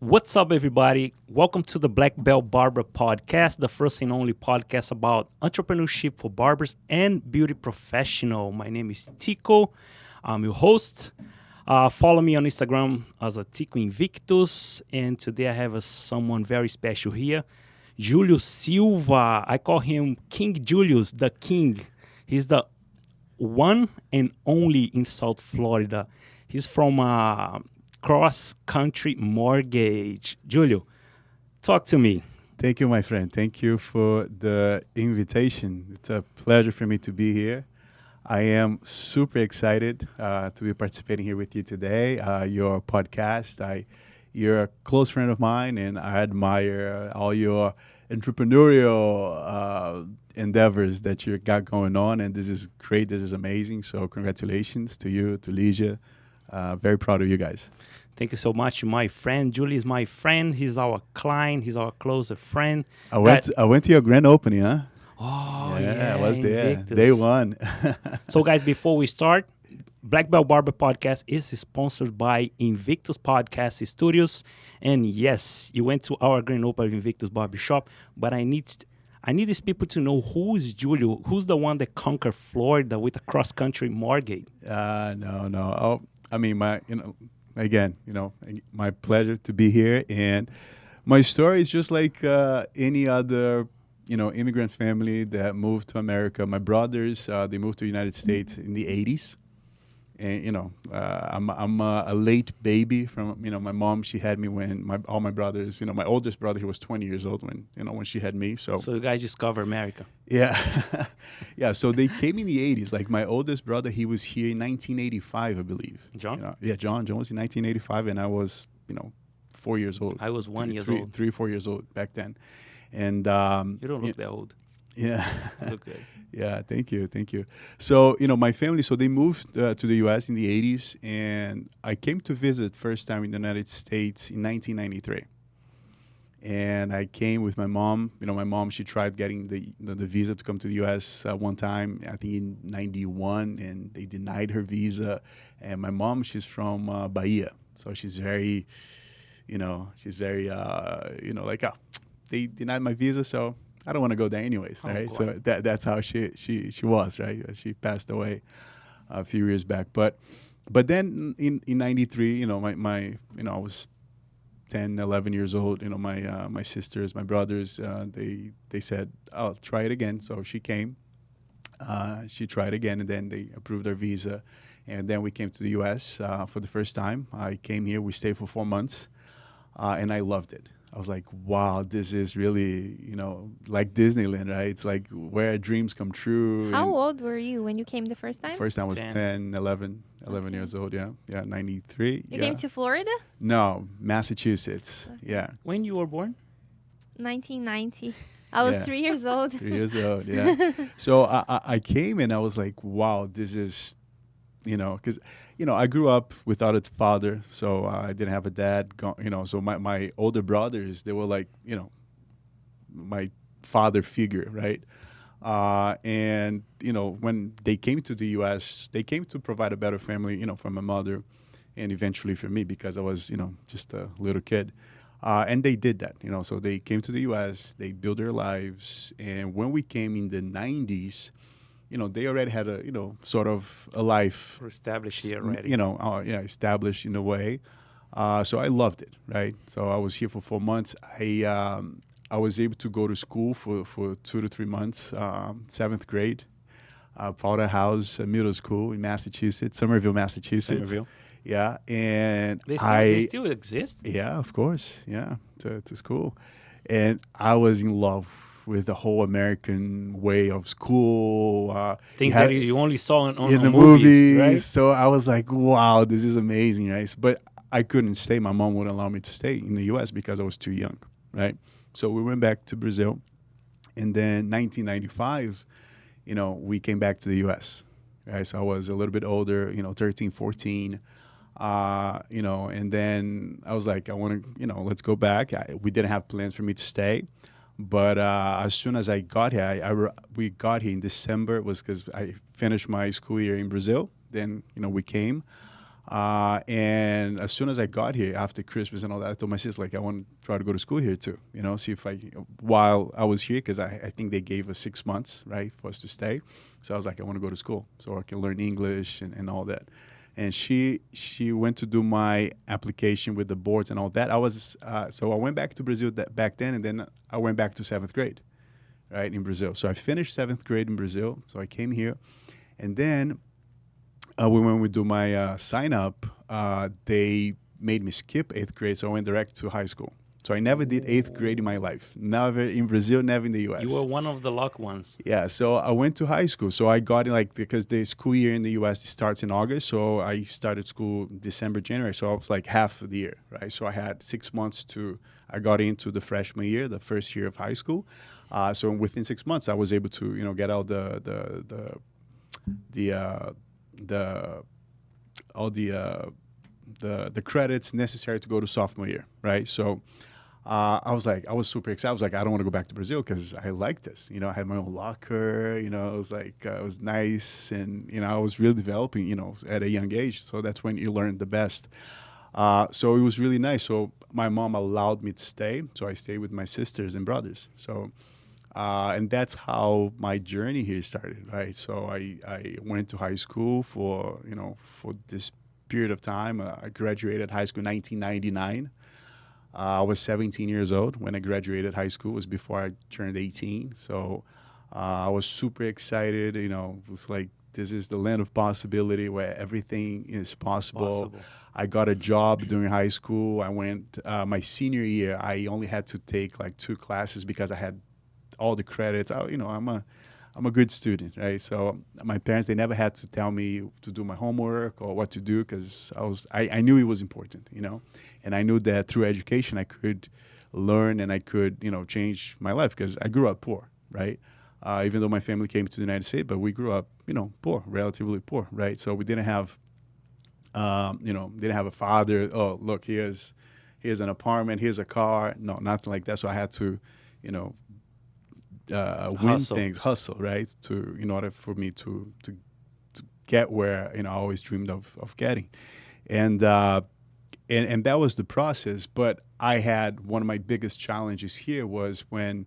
What's up, everybody? Welcome to the Black Belt Barber Podcast, the first and only podcast about entrepreneurship for barbers and beauty professional. My name is Tico. I'm your host. Follow me on Instagram as a Tico Invictus. And today I have someone very special here, Julio Silva. I call him King Julius, the King. He's the one and only in South Florida. He's from Cross Country Mortgage. Julio, talk to me. Thank you, my friend. Thank you for the invitation. It's a pleasure for me to be here. I am super excited to be participating here with you today. Your podcast. You're a close friend of mine, and I admire all your entrepreneurial endeavors that you got going on. And this is great. This is amazing. So congratulations to you, to Leisha. Very proud of you guys. Thank you so much, my friend. Julie is my friend. He's our client. He's our closer friend. I went to your grand opening, huh? Oh, Yeah, I was there. Invictus. Day one. So, guys, before we start, Black Belt Barber Podcast is sponsored by Invictus Podcast Studios. And yes, you went to our grand opening of Invictus Barbershop, but I need these people to know who is Julio, who's the one that conquered Florida with a cross-country mortgage. No. I mean, my pleasure to be here. And my story is just like any other, immigrant family that moved to America. My brothers, they moved to the United States in the 80s. And, I'm a late baby from, my mom. She had me when all my brothers, my oldest brother, he was 20 years old when she had me. So you guys discovered America. yeah. Yeah. So they came in the 80s. Like my oldest brother, he was here in 1985, I believe. John? John was in 1985. And I was, 4 years old. I was 1 year old. 3 or 4 years old back then. And You don't look that old. yeah. You look good. Yeah, thank you. So, my family, so they moved to the U.S. in the 80s, and I came to visit first time in the United States in 1993. And I came with my mom. My mom, she tried getting the visa to come to the U.S. One time, I think in 91, and they denied her visa. And my mom, she's from Bahia, so she's very, like, they denied my visa, so I don't want to go there anyways, right? So that's how she was, right? She passed away a few years back. But then in 93, I was 10, 11 years old. My sisters, my brothers, they said, "I'll try it again." So she came. She tried again, and then they approved her visa. And then we came to the U.S. For the first time. I came here. We stayed for 4 months, and I loved it. I was like, wow, this is really, like Disneyland, right? It's like where dreams come true. How old were you when you came the first time? First time I was 10. 11 years old, yeah. Yeah, 93. You came to Florida? No, Massachusetts, yeah. When you were born? 1990. I was 3 years old. 3 years old, yeah. So I came and I was like, wow, this is, because, I grew up without a father, so I didn't have a dad, so my older brothers, they were like, my father figure, right? And, when they came to the U.S., they came to provide a better family, for my mother and eventually for me because I was, just a little kid. And they did that, so they came to the U.S., they built their lives. And when we came in the 90s, they already had a, sort of a life. We're established here already. Established in a way. So I loved it, right? So I was here for 4 months. I was able to go to school for 2 to 3 months, 7th grade, Powder House Middle School in Massachusetts, Somerville, Massachusetts. Somerville. Yeah, and They still exist? Yeah, of course. Yeah, it's a school. And I was in love with the whole American way of school. Things that you only saw on the movies, right? So I was like, wow, this is amazing, right? But I couldn't stay. My mom wouldn't allow me to stay in the U.S. because I was too young, right? So we went back to Brazil. And then 1995, we came back to the U.S., right? So I was a little bit older, 13, 14. And then I was like, I want to, let's go back. We didn't have plans for me to stay. But as soon as I got here, we got here in December. It was because I finished my school year in Brazil. Then, we came. And as soon as I got here after Christmas and all that, I told my sister, like, I want to try to go to school here too, see if while I was here, because I think they gave us 6 months, right, for us to stay. So I was like, I want to go to school so I can learn English and all that. And she went to do my application with the boards and all that. So I went back to Brazil back then, and then I went back to 7th grade, right, in Brazil. So I finished 7th grade in Brazil. So I came here, and then when we do my sign up, they made me skip 8th grade, so I went direct to high school. So I never did 8th grade in my life. Never in Brazil, never in the U.S. You were one of the lucky ones. Yeah, so I went to high school. So I got in, because the school year in the U.S. starts in August, so I started school December, January. So I was like half of the year, right? So I had 6 months I got into the freshman year, the first year of high school. So within 6 months, I was able to, get out the credits necessary to go to sophomore year, right? So I was super excited. I was like, I don't want to go back to Brazil because I like this. I had my own locker. It was it was nice, and I was really developing. At a young age. So that's when you learn the best. So it was really nice. So my mom allowed me to stay. So I stayed with my sisters and brothers. So. And that's how my journey here started, right? So I went to high school for this period of time. I graduated high school in 1999. I was 17 years old when I graduated high school. It was before I turned 18. So I was super excited. It was like, this is the land of possibility where everything is possible. I got a job during high school. I went my senior year. I only had to take like 2 classes because I had all the credits. I'm a good student, right? So my parents, they never had to tell me to do my homework or what to do, because I knew it was important, and I knew that through education I could learn and I could change my life, because I grew up poor, right? Even though my family came to the United States, but we grew up poor, relatively poor, right? So we didn't have a father. Oh, look, here's an apartment, here's a car. No, nothing like that. So I had to win things, hustle, right? In order for me to get where I always dreamed of getting, and that was the process. But I had one of my biggest challenges here was when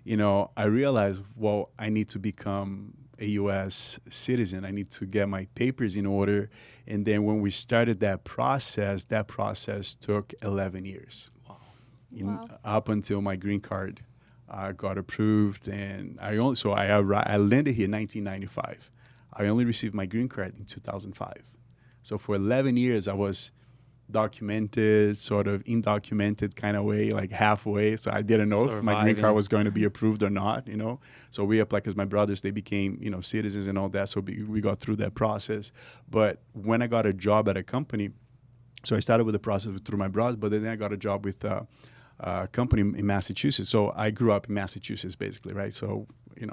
I realized, well, I need to become a U.S. citizen. I need to get my papers in order. And then when we started that process took 11 years. Wow. Up until my green card got approved, and I landed here in 1995. I only received my green card in 2005. So for 11 years, I was documented, sort of undocumented kind of way, like halfway. So I didn't know if my green card was going to be approved or not, So we applied, because my brothers, they became, citizens and all that. So we got through that process. But when I got a job at a company, so I started with the process through my brothers, but then I got a job with company in Massachusetts. So I grew up in Massachusetts, basically, right? So,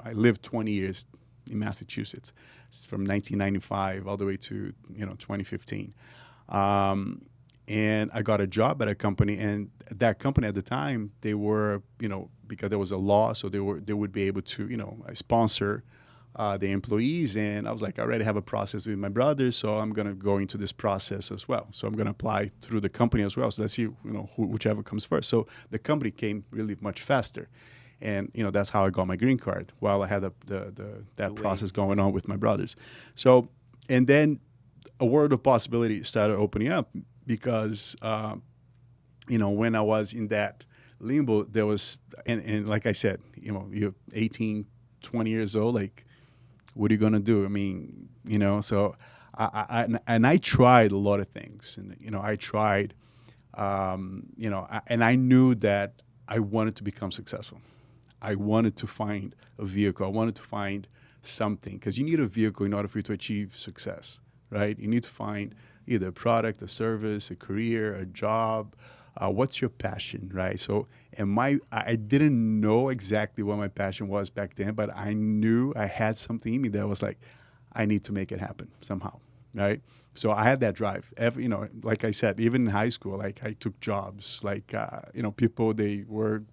I lived 20 years in Massachusetts from 1995 all the way to, 2015. And I got a job at a company, and that company at the time, they were, because there was a law, so they would be able to, sponsor the employees. And I was like, I already have a process with my brothers, so I'm going to go into this process as well. So I'm going to apply through the company as well. So let's see, whichever comes first. So the company came really much faster. And, that's how I got my green card while I had that process going on with my brothers. So, and then a world of possibility started opening up, because, when I was in that limbo, there was, and like I said, you're 18, 20 years old, like, what are you going to do? I mean, so I tried a lot of things, and, I tried, and I knew that I wanted to become successful. I wanted to find a vehicle. I wanted to find something, because you need a vehicle in order for you to achieve success, right? You need to find either a product, a service, a career, a job. What's your passion, right? So, I didn't know exactly what my passion was back then, but I knew I had something in me that was like, I need to make it happen somehow, right? So I had that drive. Like I said, even in high school, like I took jobs, like, people, they were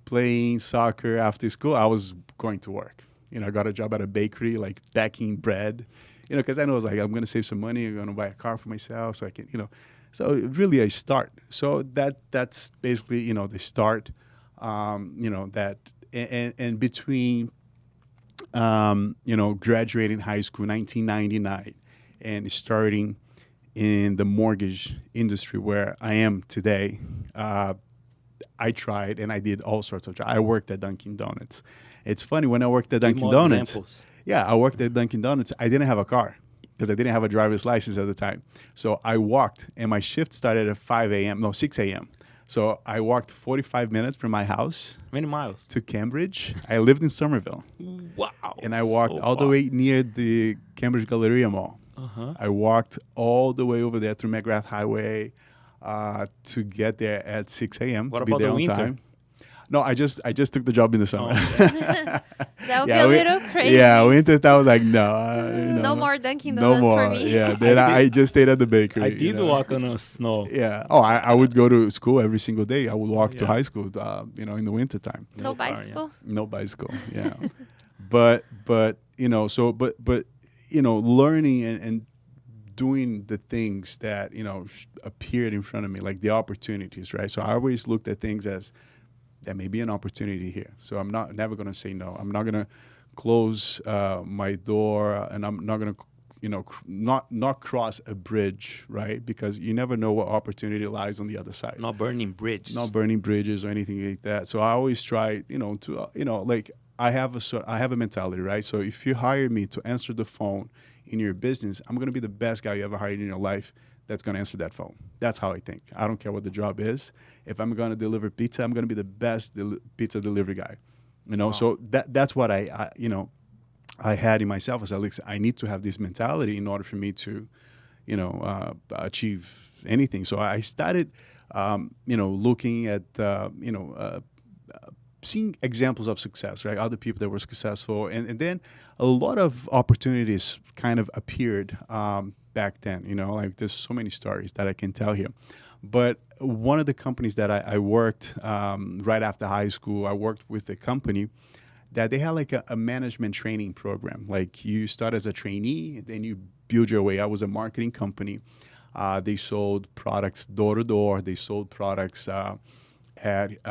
playing soccer after school. I was going to work. I got a job at a bakery, like baking bread, because I know it's like I'm gonna save some money. I'm gonna buy a car for myself, so I can, So really, I start. So that's basically, the start. That and between, graduating high school, 1999, and starting in the mortgage industry where I am today. I tried and I did all sorts of jobs. I worked at Dunkin' Donuts. It's funny, when I worked at Dunkin' Donuts. Examples. Yeah, I worked at Dunkin' Donuts. I didn't have a car because I didn't have a driver's license at the time. So I walked, and my shift started at 6 a.m. So I walked 45 minutes from my house. Many miles. To Cambridge. I lived in Somerville. Wow. And I walked all the way near the Cambridge Galleria Mall. Uh-huh. I walked all the way over there through McGrath Highway to get there at 6 a.m. What to be about there the on winter? time. No, I just took the job in the summer. That would be a little crazy. Yeah, winter I was like, no. No more Dunkin' No Donuts more. for me. Yeah, then I just stayed at the bakery. I did walk on the snow. Yeah. Oh, I would go to school every single day. I would walk to Yeah. high school, in the winter time. No car, yeah. bicycle. No bicycle. Yeah. but learning and doing the things that appeared in front of me, like the opportunities, right? So I always looked at things as there may be an opportunity here. So I'm never going to say no. I'm not going to close my door, and I'm not going to not cross a bridge, right? Because you never know what opportunity lies on the other side. Not burning bridges. Not burning bridges or anything like that. So I always try, to like I have a mentality, right? So if you hire me to answer the phone in your business, I'm going to be the best guy you ever hired in your life that's going to answer that phone. That's how I think. I don't care what the job is. If I'm going to deliver pizza, I'm going to be the best pizza delivery guy. Wow. So that's what I had in myself. I said, look, I need to have this mentality in order for me to, achieve anything. So I started, looking at, seeing examples of success, right? Other people that were successful. And then a lot of opportunities kind of appeared back then, like there's so many stories that I can tell here. But one of the companies that I worked right after high school, I worked with a company that they had like a management training program. Like you start as a trainee, and then you build your way. I was a marketing company. They sold products door to door. They sold products at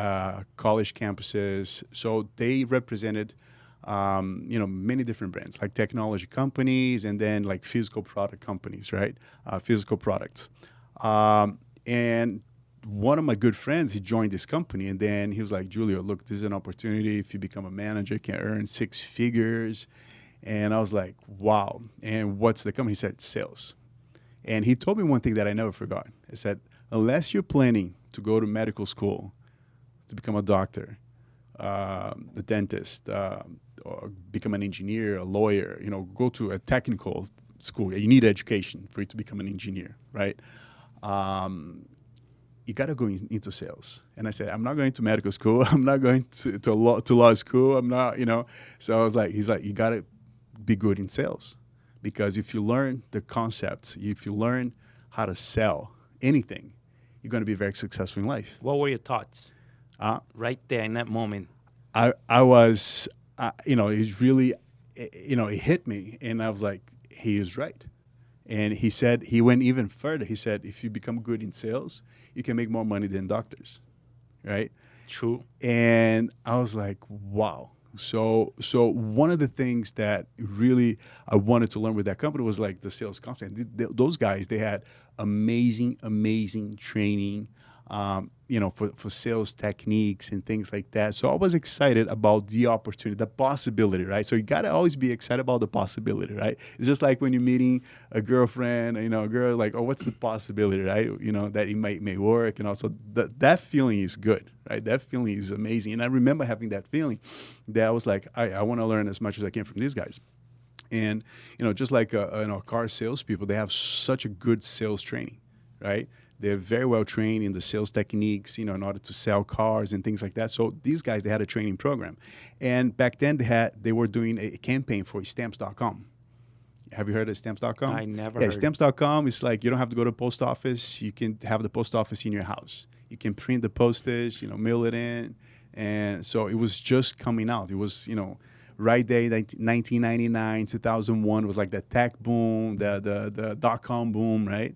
college campuses. So they represented, many different brands, like technology companies and then like physical product companies, right? Physical products. And one of my good friends, he joined this company, and then he was like, Julio, look, this is an opportunity. If you become a manager, you can earn 6 figures. And I was like, wow. And what's the company? He said, sales. And he told me one thing that I never forgot. He said, unless you're planning to go to medical school, to become a doctor, a dentist, or become an engineer, a lawyer, go to a technical school. You need education for you to become an engineer, right? You got to go into sales. And I said, I'm not going to medical school. I'm not going to law school. I'm not, So I was like, he's like, you got to be good in sales. Because if you learn the concepts, if you learn how to sell anything, you're going to be very successful in life. What were your thoughts right there in that moment? I was, it's really, it hit me. And I was like, he is right. And he said, he went even further. He said, if you become good in sales, you can make more money than doctors, right? True. And I was like, wow. So one of the things that really I wanted to learn with that company was like the sales content. Those guys, they had amazing training, for sales techniques and things like that. So I was excited about the opportunity, the possibility, right? So you got to always be excited about the possibility, right? It's just like when you're meeting a girlfriend, a girl, like, oh, what's the possibility, right? That it may work. And also that feeling is good, right? That feeling is amazing. And I remember having that feeling that I was like, I want to learn as much as I can from these guys. And, just like, car salespeople, they have such a good sales training, right? They're very well trained in the sales techniques, in order to sell cars and things like that. So these guys, they had a training program. And back then they were doing a campaign for stamps.com. Have you heard of stamps.com? I never heard. heard. Stamps.com is like, you don't have to go to the post office. You can have the post office in your house. You can print the postage, mail it in. And so it was just coming out. It was, right there, 1999, 2001 was like the tech boom, the dot-com boom, right?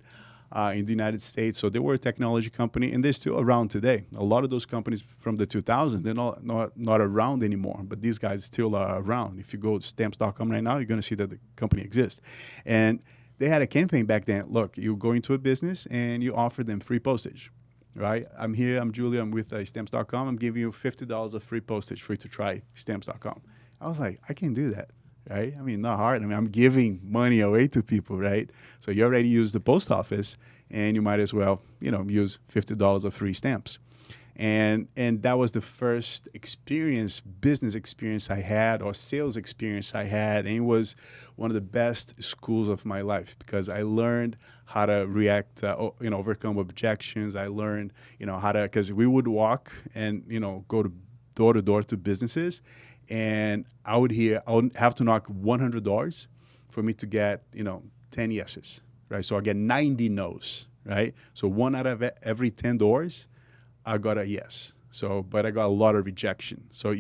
In the United States. So they were a technology company, and they're still around today. A lot of those companies from the 2000s, they're not around anymore, but these guys still are around. If you go to stamps.com right now, you're going to see that the company exists. And they had a campaign back then. Look, you go into a business and you offer them free postage, right? I'm here, I'm Julio, I'm with stamps.com. I'm giving you $50 of free postage for you to try stamps.com. I was like, I can do that. Right? I mean, not hard. I mean, I'm giving money away to people, right? So you already use the post office, and you might as well, use $50 of free stamps. And that was the first business experience I had, or sales experience I had. And it was one of the best schools of my life, because I learned how to react, overcome objections. I learned, how to, because we would walk and, go to door to businesses. And I would have to knock 100 doors for me to get, 10 yeses, right? So I get 90 no's, right? So 1 out of every 10 doors, I got a yes. So, but I got a lot of rejection. So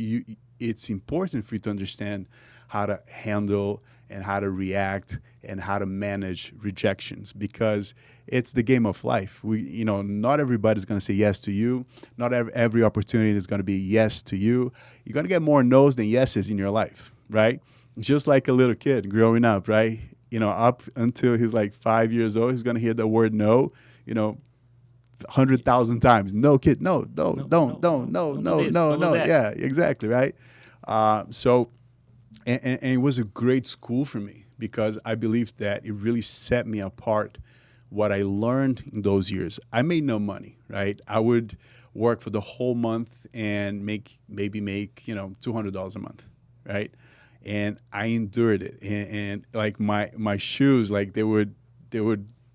it's important for you to understand how to handle and how to react and how to manage rejections, because it's the game of life. Not everybody's going to say yes to you. Not every opportunity is going to be yes to you. You're going to get more no's than yeses in your life, right? Just like a little kid growing up, right? Up until he's like 5 years old, he's going to hear the word no, 100,000 times. No, kid, no, don't. Yeah, exactly, right? And it was a great school for me, because I believe that it really set me apart. What I learned in those years, I made no money, right? I would work for the whole month and make $200 a month, right? And I endured it. And like my shoes, like they would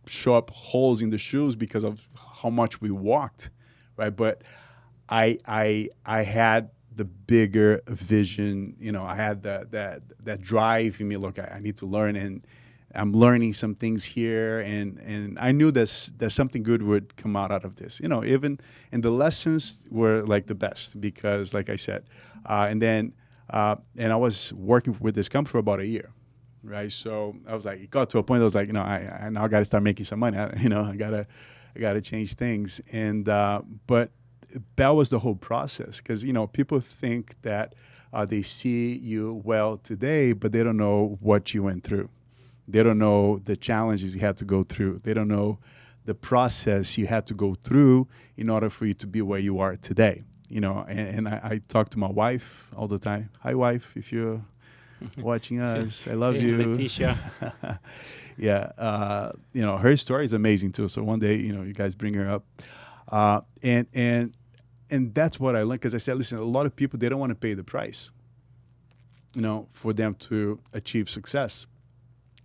show up holes in the shoes because of how much we walked, right? But I had the bigger vision, I had that drive in me. Look, I need to learn, and I'm learning some things here, and I knew that something good would come out of this, even, and the lessons were like the best, because like I said, and I was working with this company for about a year, right? So I was like, it got to a point I was like, I now got to start making some money, I gotta change things, and but that was the whole process, because people think that they see you well today, but they don't know what you went through. They don't know the challenges you had to go through. They don't know the process you had to go through in order for you to be where you are today. And I talk to my wife all the time. Hi, wife, if you're watching us, I love you. Leticia. Yeah, her story is amazing too. So one day, you guys bring her up, and that's what I learned, because I said, listen, a lot of people, they don't want to pay the price, for them to achieve success.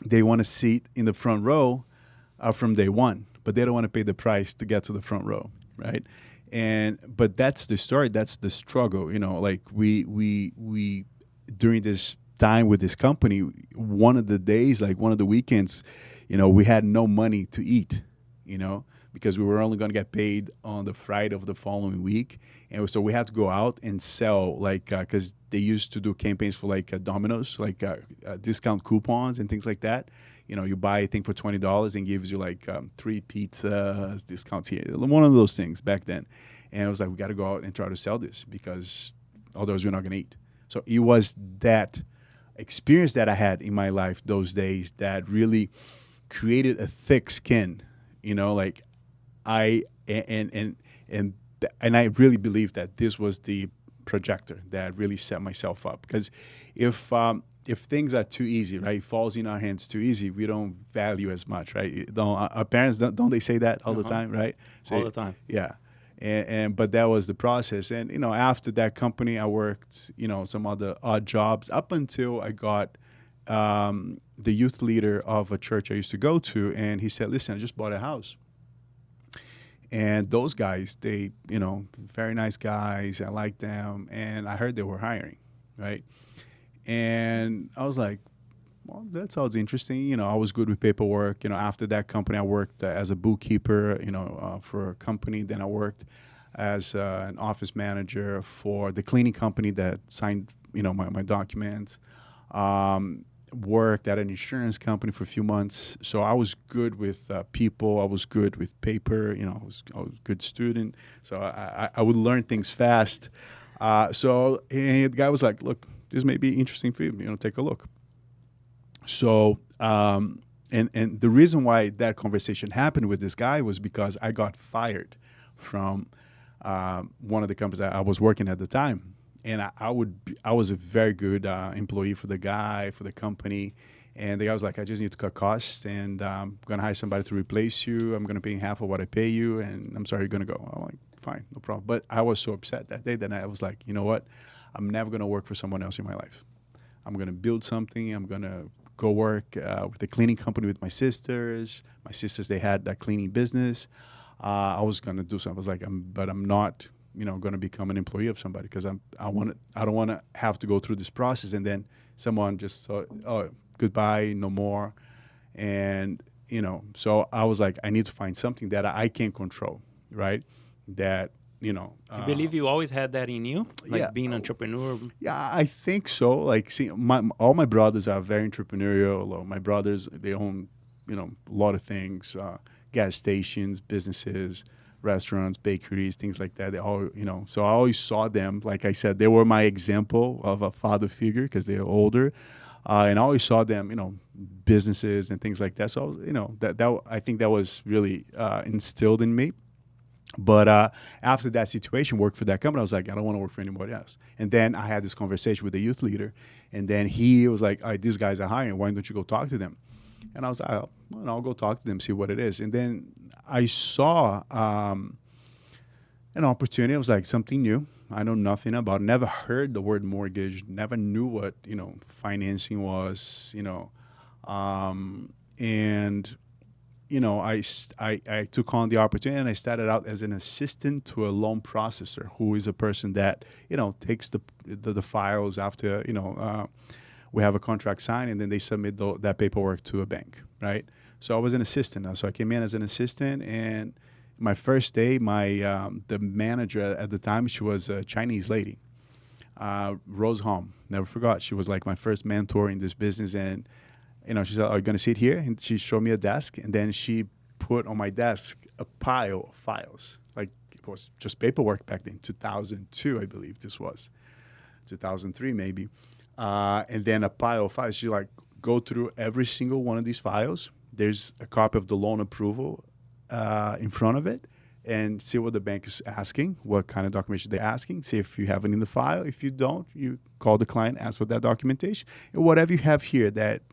They want to sit in the front row from day one, but they don't want to pay the price to get to the front row, right? But that's the story. That's the struggle. Like we during this time with this company, one of the days, like one of the weekends, we had no money to eat, because we were only going to get paid on the Friday of the following week. And so we had to go out and sell, like, because they used to do campaigns for like Domino's, like discount coupons and things like that. You buy a thing for $20 and gives you like 3 pizzas, discounts here. One of those things back then. And I was like, we got to go out and try to sell this, because otherwise we're not going to eat. So it was that experience that I had in my life those days that really created a thick skin, like I really believe that this was the projector that really set myself up. Because if things are too easy, right, falls in our hands too easy, we don't value as much, right? Our parents don't they say that all the time, right? All the time. Yeah. But that was the process. And, after that company, I worked, some other odd jobs up until I got the youth leader of a church I used to go to. And he said, listen, I just bought a house. And those guys, they, very nice guys. I like them. And I heard they were hiring, right? And I was like, well, that sounds interesting. I was good with paperwork. After that company, I worked as a bookkeeper, for a company. Then I worked as an office manager for the cleaning company that signed, my documents. Worked at an insurance company for a few months. So I was good with people. I was good with paper. I was a good student. So I would learn things fast. So and the guy was like, look, this may be interesting for you. Take a look. So, and the reason why that conversation happened with this guy was because I got fired from one of the companies I was working at the time. And I was a very good employee for the guy, for the company. And the guy was like, I just need to cut costs, and I'm going to hire somebody to replace you. I'm going to pay you half of what I pay you, and I'm sorry, you're going to go. I'm like, fine, no problem. But I was so upset that day that I was like, you know what? I'm never going to work for someone else in my life. I'm going to build something. I'm going to go work with a cleaning company with my sisters. My sisters, they had that cleaning business. I was going to do something. I was like, but I'm not going to become an employee of somebody, because I don't want to have to go through this process and then someone just thought, oh, goodbye, no more. And so I was like, I need to find something that I can control, right? That I believe you always had that in you, like being an entrepreneur. Yeah, I think so. Like, see, all my brothers are very entrepreneurial. My brothers, they own a lot of things, gas stations, businesses, restaurants, bakeries, things like that. They all, so I always saw them. Like I said, they were my example of a father figure because they're older, and I always saw them, businesses and things like that. So that I think that was really instilled in me. But after that situation, worked for that company, I was like, I don't want to work for anybody else. And then I had this conversation with the youth leader, and then he was like, all right, these guys are hiring. Why don't you go talk to them? And I was like, oh, well, I'll go talk to them, see what it is. And then I saw an opportunity. It was like something new. I know nothing about it. Never heard the word mortgage. Never knew what, financing was, and I took on the opportunity, and I started out as an assistant to a loan processor, who is a person that, takes the files after, we have a contract signed, and then they submit that paperwork to a bank, right? So I was an assistant. So I came in as an assistant, and my first day, the manager at the time, she was a Chinese lady, Rose Hom. Never forgot. She was like my first mentor in this business, and she said, are you going to sit here? And she showed me a desk, and then she put on my desk a pile of files. Like, it was just paperwork back then, 2002, I believe this was. 2003 maybe. And then a pile of files. She go through every single one of these files. There's a copy of the loan approval in front of it, and see what the bank is asking, what kind of documentation they're asking, see if you have it in the file. If you don't, you call the client, ask for that documentation. And whatever you have here that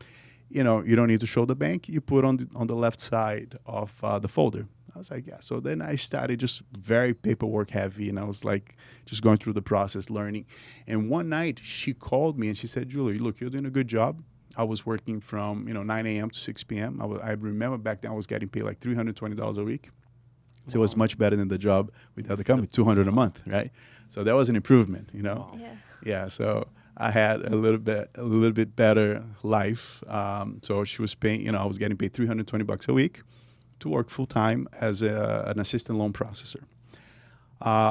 you don't need to show the bank, you put on the left side of the folder. I was like, yeah. So then I started just very paperwork heavy, and I was like just going through the process, learning. And one night she called me and she said, Julio, look, you're doing a good job. I was working from 9 a.m. to 6 p.m. I remember back then I was getting paid like $320 a week. So It was much better than the job with the other company, $200 a month, right? So that was an improvement, Yeah. Yeah, so I had a little bit better life. So she was paying, I was getting paid $320 a week to work full time as an assistant loan processor.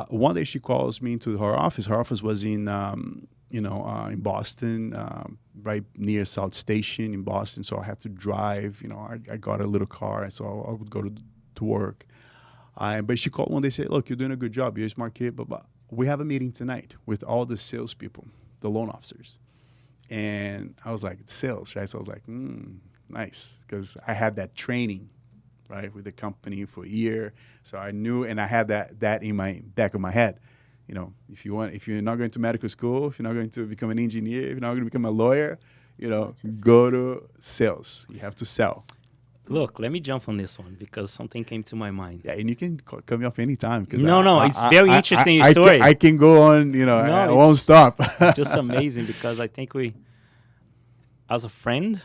One day she calls me into her office. Her office was in Boston, right near South Station in Boston. So I had to drive. I got a little car, so I would go to work. But she called one day and said, look, you're doing a good job. You're a smart kid, but we have a meeting tonight with all the salespeople, the loan officers. And I was like, it's sales, right? So I was like, nice, because I had that training, right, with the company for a year. So I knew, and I had that in my back of my head. If you're not going to medical school, if you're not going to become an engineer, if you're not going to become a lawyer, go to sales. You have to sell. Look, let me jump on this one because something came to my mind. Yeah, and you can cut me off anytime. No, it's very interesting your story. I can go on, I won't stop. Just amazing, because I think we, as a friend,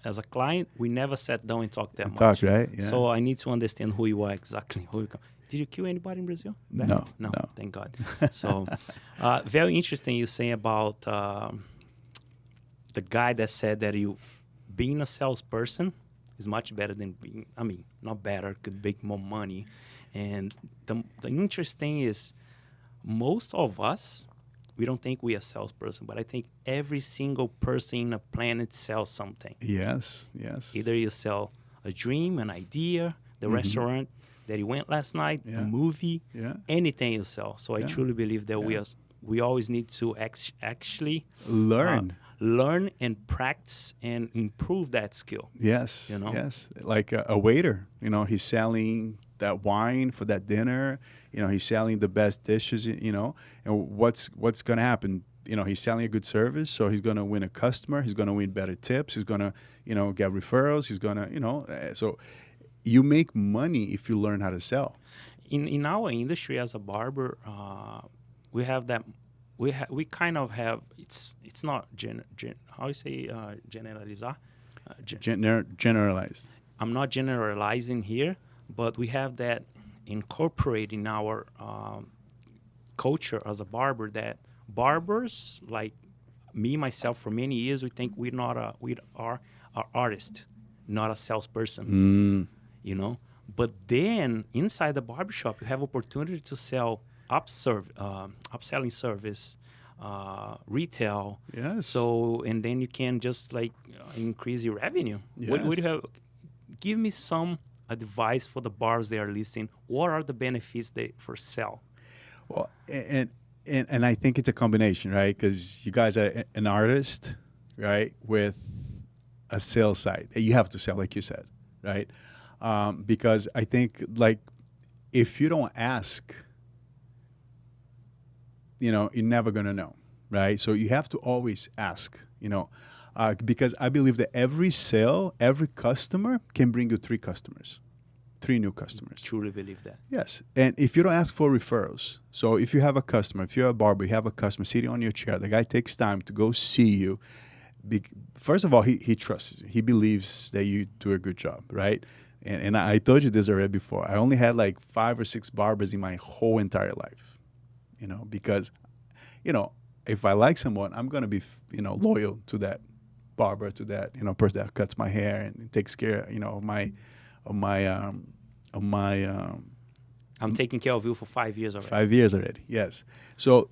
as a client, we never sat down and talked that much. Talk, right? Yeah. So I need to understand who you are exactly. Did you kill anybody in Brazil? No. Thank God. So very interesting you saying about the guy that said that being a salesperson is much better than being, I mean, not better, could make more money. And the interesting is most of us, we don't think we are a salesperson, but I think every single person in the planet sells something. Yes. Either you sell a dream, an idea, the restaurant that you went last night, a movie, anything you sell. So I truly believe that we always need to actually learn and practice and improve that skill. Yes, yes. Like a waiter, he's selling that wine for that dinner. He's selling the best dishes. And what's going to happen? He's selling a good service, so he's going to win a customer. He's going to win better tips. He's going to, get referrals. He's going to, so you make money if you learn how to sell. In our industry as a barber, we have that. We kind of have. It's not how you say generalizar. Generalized. I'm not generalizing here, but we have that incorporated in our culture as a barber. That barbers, like me myself, for many years, we think we are an artist, not a salesperson. But then inside the barbershop, you have opportunity to sell upselling service, retail. Yes. So, and then you can just increase your revenue. Yes. What do you have? Give me some advice for the barbers that are listening. What are the benefits for sell? Well, and I think it's a combination, right? Because you guys are an artist, right, with a sales side. You have to sell, like you said, right? Because I think, if you don't ask, you're never going to know, right? So you have to always ask, because I believe that every sale, every customer can bring you 3 new customers. Truly believe that. Yes. And if you don't ask for referrals, so if you have a customer, if you're a barber, you have a customer sitting on your chair, the guy takes time to go see you. First of all, he trusts you. He believes that you do a good job, right? And I told you this already before. I only had 5 or 6 barbers in my whole entire life. Because, if I like someone, I'm going to be, loyal to that barber, to that, person that cuts my hair and takes care, of my I'm taking care of you for 5 years already. 5 years already, yes. So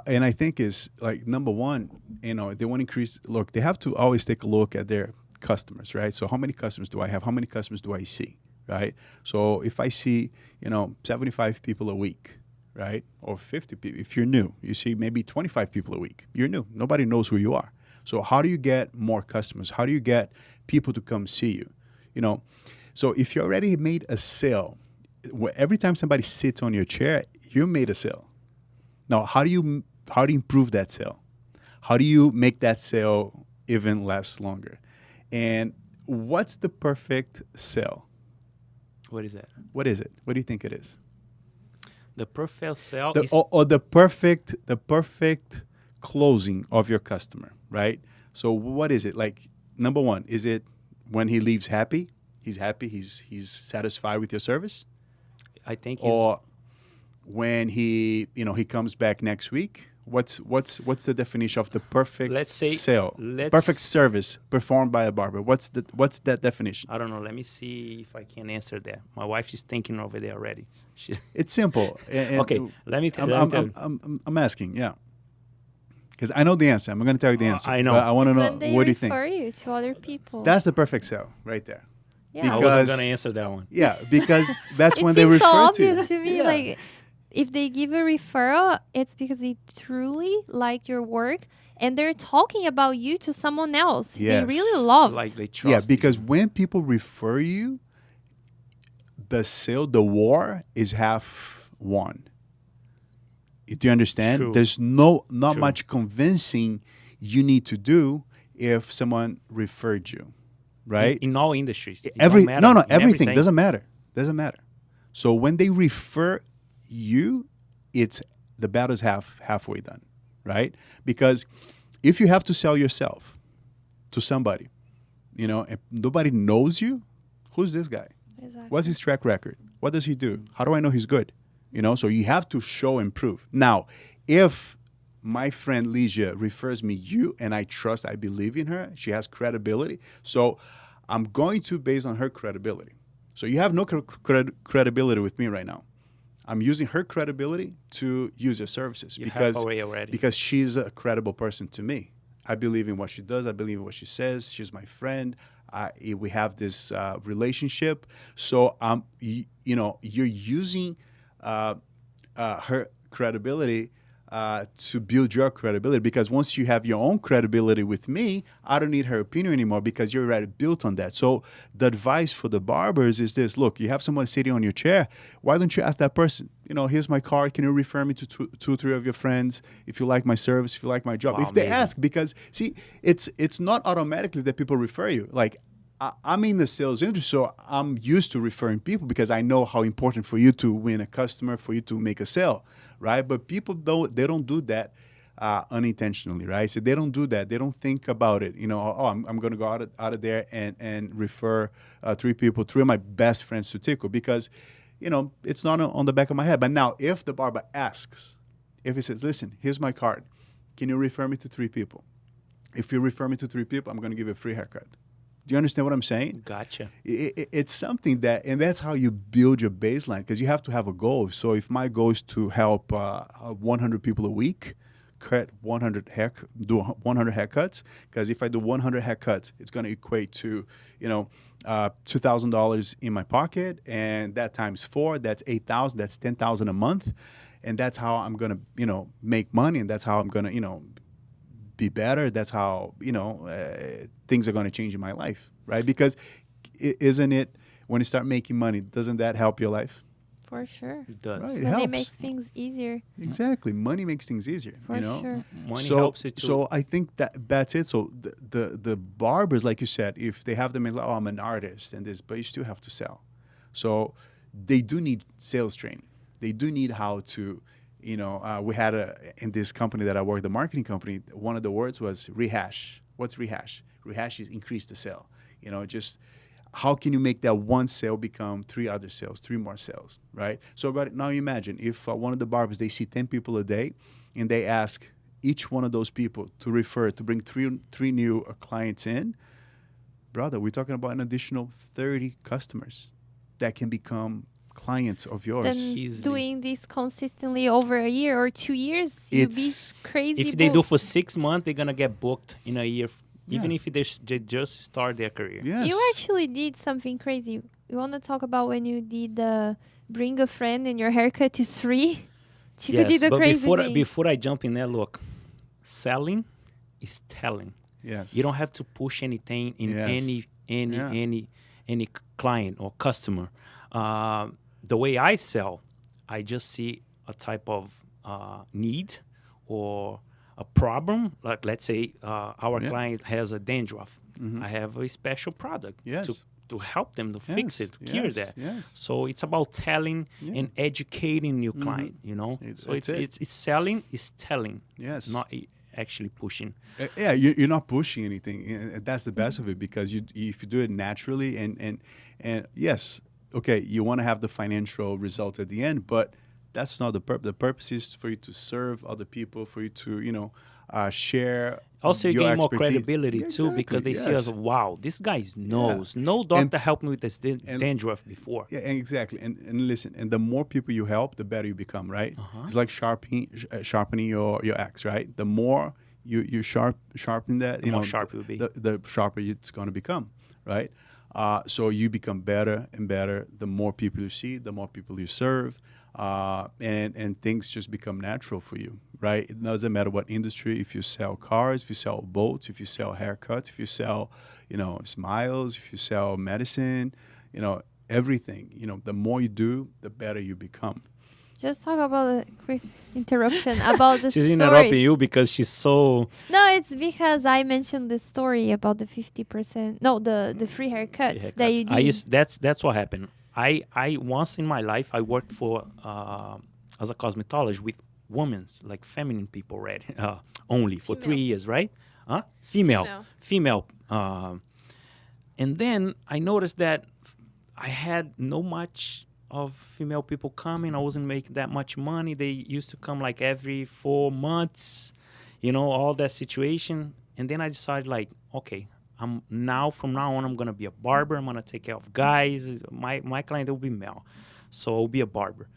and I think is number one, they want to increase. Look, they have to always take a look at their customers, right? So how many customers do I have? How many customers do I see, right? So if I see, 75 people a week, right, or 50 people, if you're new, you see maybe 25 people a week. You're new. Nobody knows who you are. So how do you get more customers? How do you get people to come see you? So if you already made a sale, every time somebody sits on your chair, you made a sale. Now, how do you improve that sale? How do you make that sale even last longer? And what's the perfect sale? What is that? What is it? What do you think it is? The perfect sale or the perfect closing of your customer, right? So what is it? Number one, is it when he leaves happy? He's happy. He's satisfied with your service. I think. Or when he comes back next week. What's the definition of the perfect sale? Perfect service performed by a barber. What's that definition? I don't know. Let me see if I can answer that. My wife is thinking over there already. It's simple. Okay, let me tell you. I'm asking, yeah. Because I know the answer. I'm going to tell you the answer. I know. But I want to know, what do you think? When they refer you to other people. That's the perfect sale right there. Yeah. I wasn't going to answer that one. Yeah, because that's when they seems refer so to you. obvious to me. Yeah. If they give a referral, it's because they truly like your work and they're talking about you to someone else. Yes. They really love. They trust. Yeah, because when people refer you, the war is half won. Do you understand? True. There's not much convincing you need to do if someone referred you, right? In all industries. Everything. Everything. Doesn't matter. So when they refer you, it's the battle's halfway done, right? Because if you have to sell yourself to somebody, and nobody knows you, who's this guy? Exactly. What's his track record? What does he do? How do I know he's good? So you have to show and prove. Now, if my friend Ligia refers me you and I believe in her, she has credibility, so I'm going to based on her credibility. So you have no credibility with me right now. I'm using her credibility to use your services because she's a credible person to me. I believe in what she does. I believe in what she says. She's my friend. We have this relationship. So you're using her credibility to build your credibility, because once you have your own credibility with me, I don't need her opinion anymore because you're already built on that. So the advice for the barbers is this: look, you have someone sitting on your chair. Why don't you ask that person, here's my card. Can you refer me to two, three of your friends if you like my service, if you like my job? Wow, if they amazing. ask, because see, it's not automatically that people refer you. Like, I'm in the sales industry, so I'm used to referring people because I know how important for you to win a customer, for you to make a sale, right? But people don't do that unintentionally, right? So they don't do that. They don't think about it. I'm going to go out of there and refer three of my best friends to Tico, because, it's not on the back of my head. But now, if the barber asks, if he says, listen, here's my card, can you refer me to 3 people? If you refer me to 3 people, I'm going to give you a free haircut. Do you understand what I'm saying? Gotcha. It's something and that's how you build your baseline, because you have to have a goal. So if my goal is to help 100 people a week, do 100 haircuts, because if I do 100 haircuts, it's going to equate to, $2,000 in my pocket, and that times 4, that's 8,000, that's 10,000 a month, and that's how I'm going to, make money, and that's how I'm going to, be better. That's how, things are going to change in my life, right? Because isn't it, when you start making money, doesn't that help your life? For sure. It does. Right, Money makes things easier. Exactly. Money makes things easier. For sure. Money helps it too. So I think that's it. So the barbers, like you said, if they have them in, I'm an artist and this, but you still have to sell. So they do need sales training. They do need how to, we had in this company that I work, the marketing company, one of the words was rehash. What's rehash? Rehash is increase the sale. Just how can you make that one sale become 3 other sales, 3 more sales, right? So now imagine if one of the barbers, they see 10 people a day and they ask each one of those people to bring three new clients in. Brother, we're talking about an additional 30 customers that can become clients of yours. Then doing this consistently over a year or 2 years, you'd be crazy. If they do for 6 months, they're gonna get booked in a year, even if they just start their career. Yes. You actually did something crazy. You want to talk about when you did bring a friend and your haircut is free? You did a but crazy thing. before I jump in there, look, selling is telling. Yes. You don't have to push anything in any client or customer. The way I sell, I just see a type of need or a problem. Like, let's say our client has a dandruff. I have a special product to help them to fix it, to cure that. Yes. So it's about telling and educating your client, So it's selling, it's telling. Yes. Not actually pushing. You're not pushing anything. And that's the best of it, because if you do it naturally and yes, okay, you want to have the financial result at the end, but that's not the purpose. The purpose is for you to serve other people, for you to, share. Also, you your gain more expertise. credibility too, because they see us, wow, this guy knows. No doctor helped me with this dandruff before. Yeah, exactly. And listen, and the more people you help, the better you become, right? It's like sharpening your axe, right? The more you sharpen that, The more sharp it will be. The sharper it's going to become, right? So you become better and better. The more people you see, the more people you serve, and things just become natural for you, right? It doesn't matter what industry. If you sell cars, if you sell boats, if you sell haircuts, if you sell, smiles, if you sell medicine, everything. The more you do, the better you become. Just talk about a quick interruption about the She's story. interrupting you because she's so... No, it's because I mentioned the story about the 50%. No, the free haircut that you did. That's what happened. I once in my life I worked for as a cosmetologist with women's, like feminine people, right? Only for 3 years, right? Female. And then I noticed that I had no much of female people coming. I wasn't making that much money. They used to come like every 4 months, all that situation. And then I decided, like, okay, from now on, I'm gonna be a barber. I'm gonna take care of guys. My client will be male, so I'll be a barber.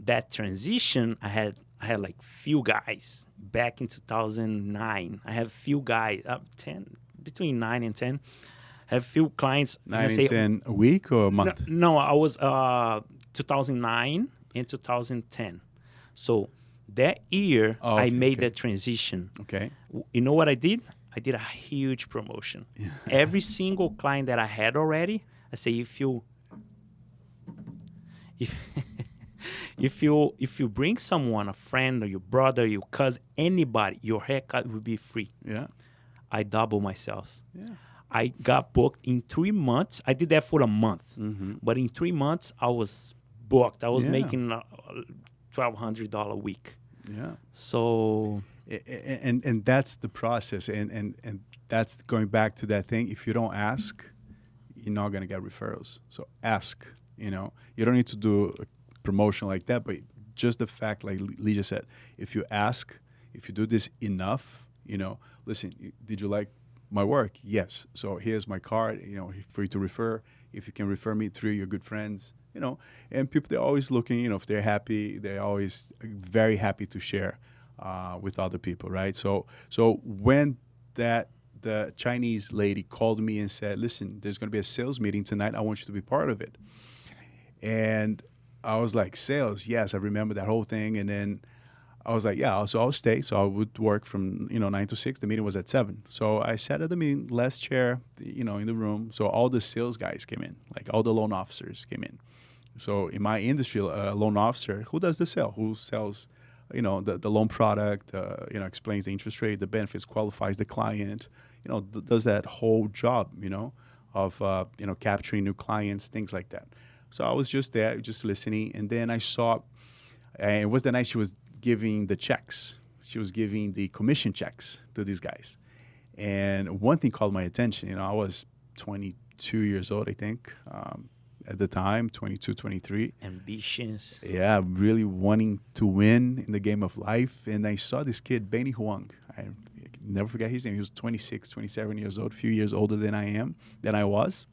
That transition, I had like few guys back in 2009. I have few guys, 10 between 9 and 10. Have few clients. 9 and 10 a week or a month? No, I was 2009 and 2010. So that year, I made that transition. Okay. You know what I did? I did a huge promotion. Every single client that I had already, I say, if you bring someone, a friend or your brother, your cousin, anybody, your haircut will be free. Yeah. I double myself. Yeah. I got booked in 3 months. I did that for a month. Mm-hmm. But in 3 months, I was booked. I was Yeah. making $1,200 a week. Yeah. So... And that's the process. And that's going back to that thing. If you don't ask, you're not going to get referrals. So ask, you know. You don't need to do a promotion like that, but just the fact, like Lee just said, if you ask, if you do this enough, you know, listen, did you like my work? Yes. So here's my card, you know, for you to refer. If you can refer me through your good friends, you know. And people, they're always looking, you know, if they're happy, they're always very happy to share with other people, right? So when the Chinese lady called me and said, listen, there's going to be a sales meeting tonight. I want you to be part of it. And I was like, sales? Yes, I remember that whole thing. And then I was like, yeah, so I'll stay. So I would work from, 9 to 6. The meeting was at 7. So I sat at the meeting, last chair, in the room. So all the sales guys came in, like all the loan officers came in. So in my industry, a loan officer, who does the sale? Who sells the loan product, explains the interest rate, the benefits, qualifies the client, does that whole job, of, capturing new clients, things like that. So I was just there, just listening. And then I saw, and it was the night she was giving the checks. She was giving the commission checks to these guys. And one thing called my attention. I was 22 years old, I think, at the time, 22, 23. Ambitious. Yeah, really wanting to win in the game of life. And I saw this kid, Benny Huang. I never forget his name. He was 26, 27 years old, a few years older than I was.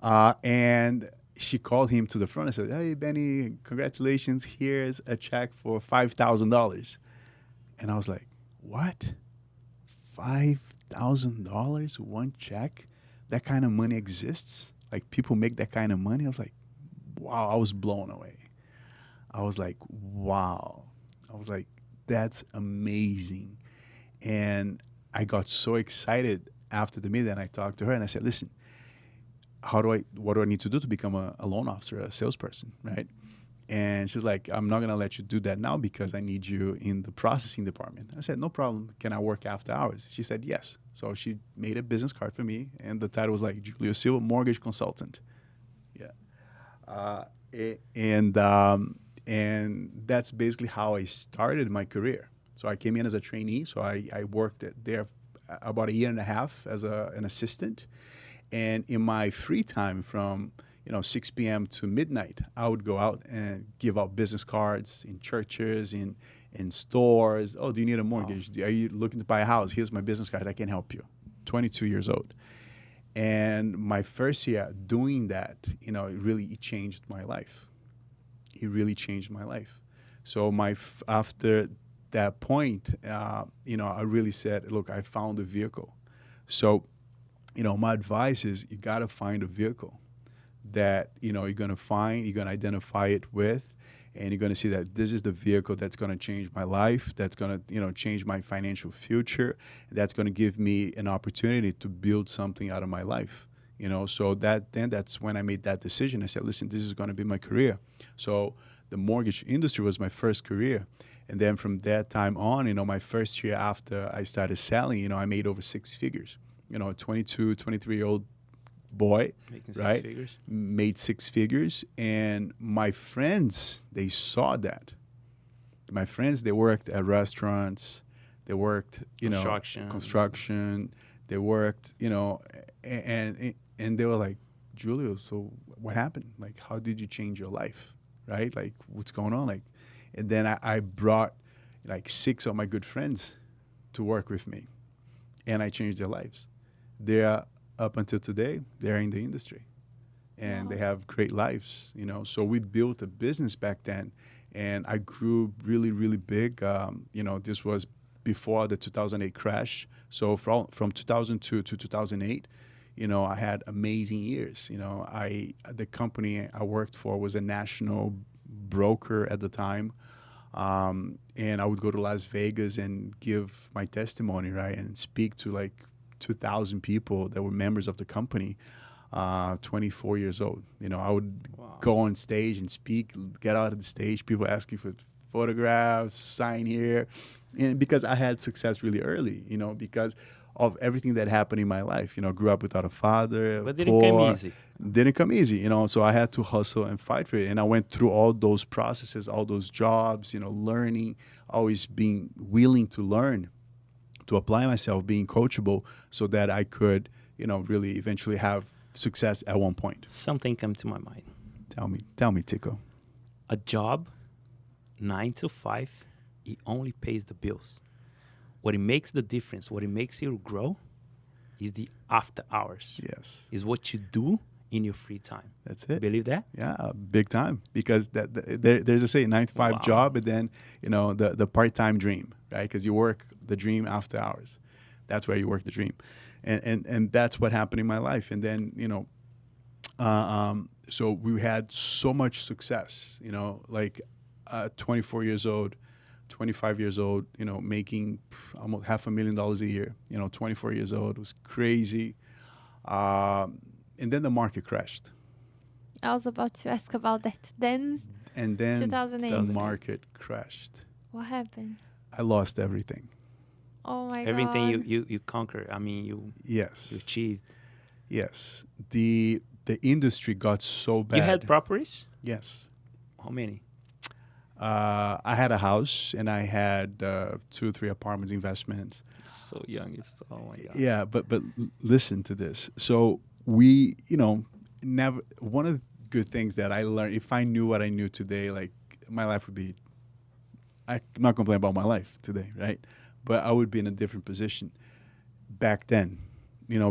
And she called him to the front and said, hey, Benny, congratulations. Here's a check for $5,000. And I was like, what? $5,000? One check? That kind of money exists? Like, people make that kind of money? I was like, wow. I was blown away. I was like, wow. I was like, that's amazing. And I got so excited after the meeting, and I talked to her, and I said, listen, what do I need to do to become a loan officer, a salesperson, right? And she's like, I'm not going to let you do that now because I need you in the processing department. I said, no problem. Can I work after hours? She said, yes. So she made a business card for me, and the title was like Julio Silva, Mortgage Consultant. Yeah. And that's basically how I started my career. So I came in as a trainee. So I worked there about a year and a half as an assistant. And in my free time from 6 p.m. to midnight, I would go out and give out business cards in churches, in stores. Oh, do you need a mortgage? Wow. Are you looking to buy a house? Here's my business card. I can help you. 22 years old. And my first year doing that, it changed my life. It really changed my life. So after that point, I really said, look, I found a vehicle. So, my advice is you got to find a vehicle that, you're going to identify it with, and you're going to see that this is the vehicle that's going to change my life, that's going to, change my financial future, that's going to give me an opportunity to build something out of my life, So that's when I made that decision. I said, listen, this is going to be my career. So the mortgage industry was my first career. And then from that time on, my first year after I started selling, I made over 6 figures. A 22, 23-year-old boy, making right? 6 figures. Made 6 figures. And my friends, they saw that. My friends, they worked at restaurants. They worked, construction. They worked, and they were like, Julio, so what happened? Like, how did you change your life, right? Like, what's going on? Like, and then I brought like 6 of my good friends to work with me, and I changed their lives. they're up until today, they're in the industry. And Wow. they have great lives, So we built a business back then, and I grew really, really big. This was before the 2008 crash. So from 2002 to 2008, I had amazing years. The company I worked for was a national broker at the time. And I would go to Las Vegas and give my testimony, right, and speak to like 2,000 people that were members of the company. 24 years old. I would go on stage and speak, get out of the stage, people asking for photographs, sign here. And because I had success really early, because of everything that happened in my life. Grew up without a father, But didn't come easy. Didn't come easy, so I had to hustle and fight for it. And I went through all those processes, all those jobs, learning, always being willing to learn, to apply myself, being coachable so that I could, really eventually have success at one point. Something came to my mind. Tell me, Tico. A job, 9 to 5, it only pays the bills. What it makes the difference, what it makes you grow, is the after hours. Yes. Is what you do in your free time. That's it. Believe that? Yeah, big time. Because there's a say 9 to 5 job, and then the part-time dream, right? Because you work the dream after hours. That's where you work the dream. And that's what happened in my life. And then, so we had so much success, like 24 years old, 25 years old, making almost $500,000 a year, 24 years old, was crazy. And then the market crashed. I was about to ask about that. Then And then 2008. the market crashed. What happened? I lost everything. Oh my Everything God. you conquer. I mean, you Yes. achieved. Yes. The industry got so bad. You had properties? Yes. How many? I had a house, and I had 2 or 3 apartments, investments. So young. Oh my God. Yeah, but listen to this. So we, never. One of the good things that I learned, if I knew what I knew today, like my life would be. I'm not complaining about my life today, right? But I would be in a different position back then,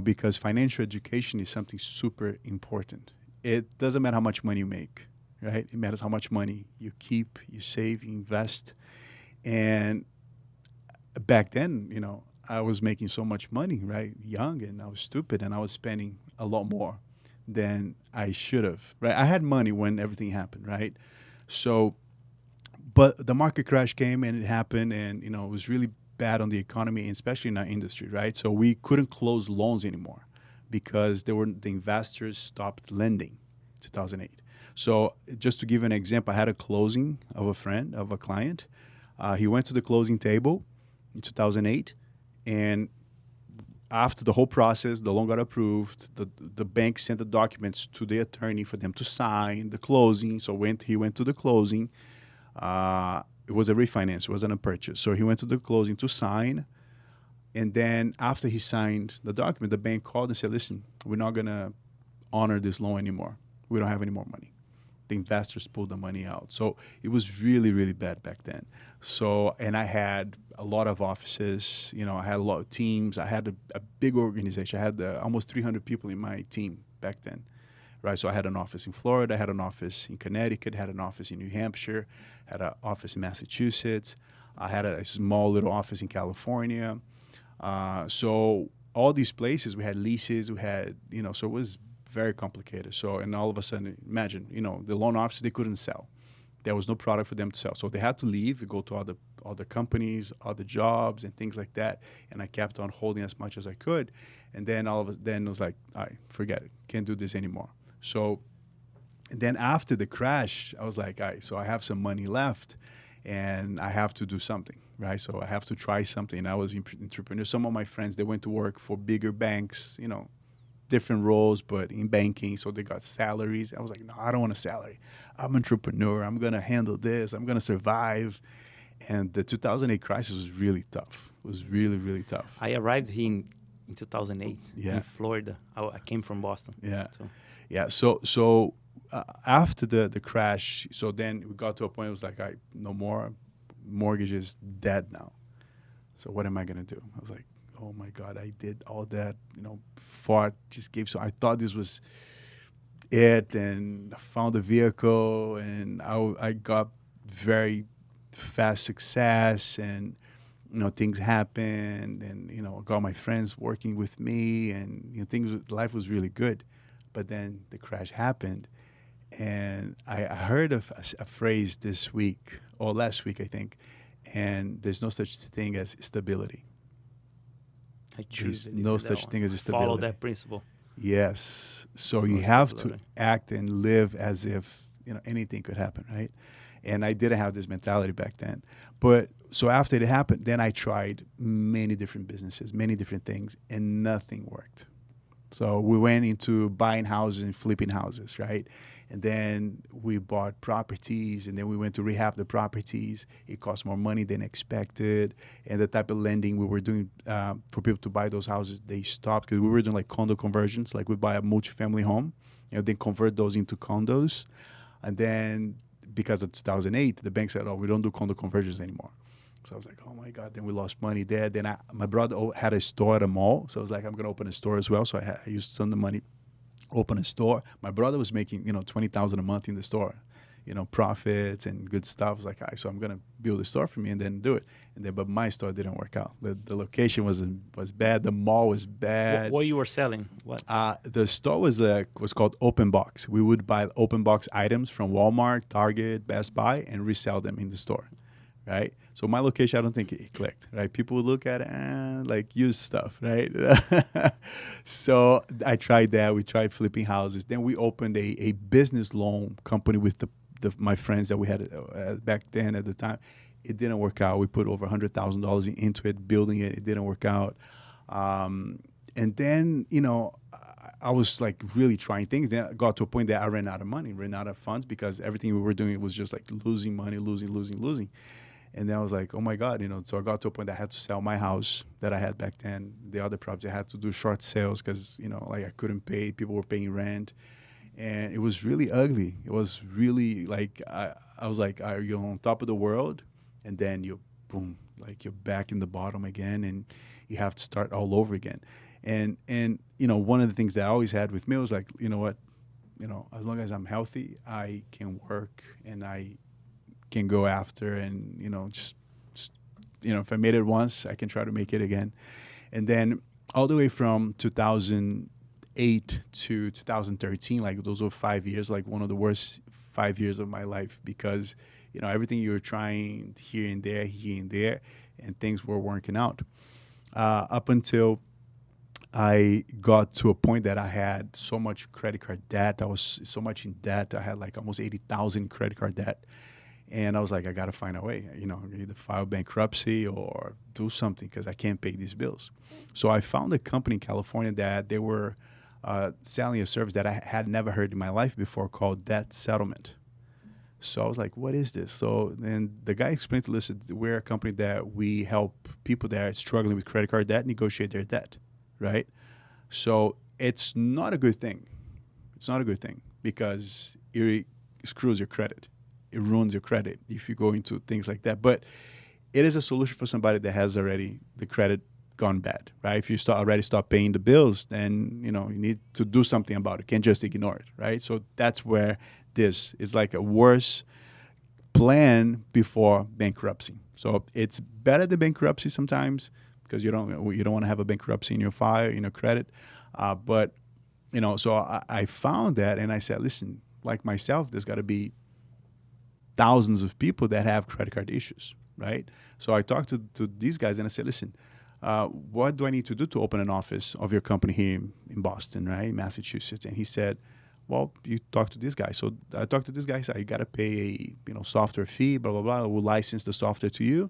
because financial education is something super important. It doesn't matter how much money you make, right? It matters how much money you keep, you save, you invest. And back then, I was making so much money, right? Young, and I was stupid, and I was spending a lot more than I should have, right? I had money when everything happened, right? So, but the market crash came, and it happened, and, it was really bad on the economy, especially in our industry, right? So we couldn't close loans anymore because the investors stopped lending 2008. So just to give an example, I had a closing of a client. He went to the closing table in 2008, and after the whole process, the loan got approved. The bank sent the documents to the attorney for them to sign the closing. So he went to the closing. It was a refinance. It wasn't a purchase. So he went to the closing to sign. And then after he signed the document, the bank called and said, listen, we're not going to honor this loan anymore. We don't have any more money. The investors pulled the money out. So it was really, really bad back then. So, and I had a lot of offices, I had a lot of teams. I had a big organization. I had almost 300 people in my team back then. Right, so I had an office in Florida, I had an office in Connecticut, had an office in New Hampshire, had an office in Massachusetts. I had a small little office in California. So all these places, we had leases, we had, so it was very complicated. So, and all of a sudden, imagine, the loan officers, they couldn't sell. There was no product for them to sell. So they had to leave, go to other companies, other jobs, and things like that. And I kept on holding as much as I could. And then then it was like, all right, forget it. Can't do this anymore. So then after the crash, I was like, all right, so I have some money left and I have to do something, right? So I have to try something. I was an entrepreneur. Some of my friends, they went to work for bigger banks, different roles, but in banking. So they got salaries. I was like, no, I don't want a salary. I'm an entrepreneur. I'm going to handle this. I'm going to survive. And the 2008 crisis was really tough. It was really, really tough. I arrived here in 2008 in Florida. I came from Boston. Yeah. Yeah, so after the crash, so then we got to a point, it was like, no more, mortgage is dead now. So what am I going to do? I was like, oh my God, I did all that, fought, just gave. So I thought this was it, and I found a vehicle, and I got very fast success, and things happened, and I got my friends working with me, and life was really good. But then the crash happened, and I heard of a phrase this week or last week, I think, and there's no such thing as stability. There's no such thing as stability. Follow that principle. Yes. So you have to act and live as if anything could happen, right? And I didn't have this mentality back then. But so after it happened, then I tried many different businesses, many different things, and nothing worked. So we went into buying houses and flipping houses, right? And then we bought properties, and then we went to rehab the properties. It cost more money than expected. And the type of lending we were doing for people to buy those houses, they stopped because we were doing like condo conversions. Like we buy a multifamily home, then convert those into condos. And then because of 2008, the bank said, oh, we don't do condo conversions anymore. So I was like, oh my God, then we lost money there. Then my brother had a store at a mall. So I was like, I'm going to open a store as well. So I used some of the money, open a store. My brother was making, $20,000 a month in the store, profits and good stuff. I was like, all right, so I'm going to build a store for me and then do it. But my store didn't work out. The location was bad. The mall was bad. What you were selling? What? The store was called Open Box. We would buy open box items from Walmart, Target, Best Buy, and resell them in the store. Right? So my location, I don't think it clicked, right? People would look at it, like used stuff, right? So I tried that. We tried flipping houses. Then we opened a business loan company with my friends that we had back then at the time. It didn't work out. We put over $100,000 into it, building it. It didn't work out. And then, I was like really trying things. Then I got to a point that I ran out of money, ran out of funds because everything we were doing was just like losing money, losing. And then I was like, oh my God, so I got to a point that I had to sell my house that I had back then. The other property, I had to do short sales because, like I couldn't pay. People were paying rent. And it was really ugly. It was really like, I was like, you're on top of the world. And then boom, like you're back in the bottom again. And you have to start all over again. And one of the things that I always had with me was like, you know what, as long as I'm healthy, I can work and I can go after and, just if I made it once, I can try to make it again. And then all the way from 2008 to 2013, like those were 5 years, like one of the worst 5 years of my life because, everything you were trying here and there, and things were working out. Up until I got to a point that I had so much credit card debt. I was so much in debt. I had like almost $80,000 credit card debt. And I was like, I got to find a way, either file bankruptcy or do something because I can't pay these bills. So I found a company in California that they were selling a service that I had never heard in my life before called debt settlement. So I was like, what is this? So then the guy explained to us, we're a company that we help people that are struggling with credit card debt negotiate their debt, right? So it's not a good thing. It's not a good thing because it screws your credit. It ruins your credit if you go into things like that. But it is a solution for somebody that has already the credit gone bad, right? If you already stop paying the bills, then you need to do something about it. You can't just ignore it, right? So that's where this is like a worse plan before bankruptcy. So it's better than bankruptcy sometimes because you don't want to have a bankruptcy in your file, in your credit. But so I found that and I said, listen, like myself, there's got to be thousands of people that have credit card issues, right? So I talked to these guys and I said, listen, what do I need to do to open an office of your company here in Boston, right, Massachusetts? And he said, well, you talk to this guy. So I talked to this guy. He said, you got to pay a software fee, blah, blah, blah. We'll license the software to you.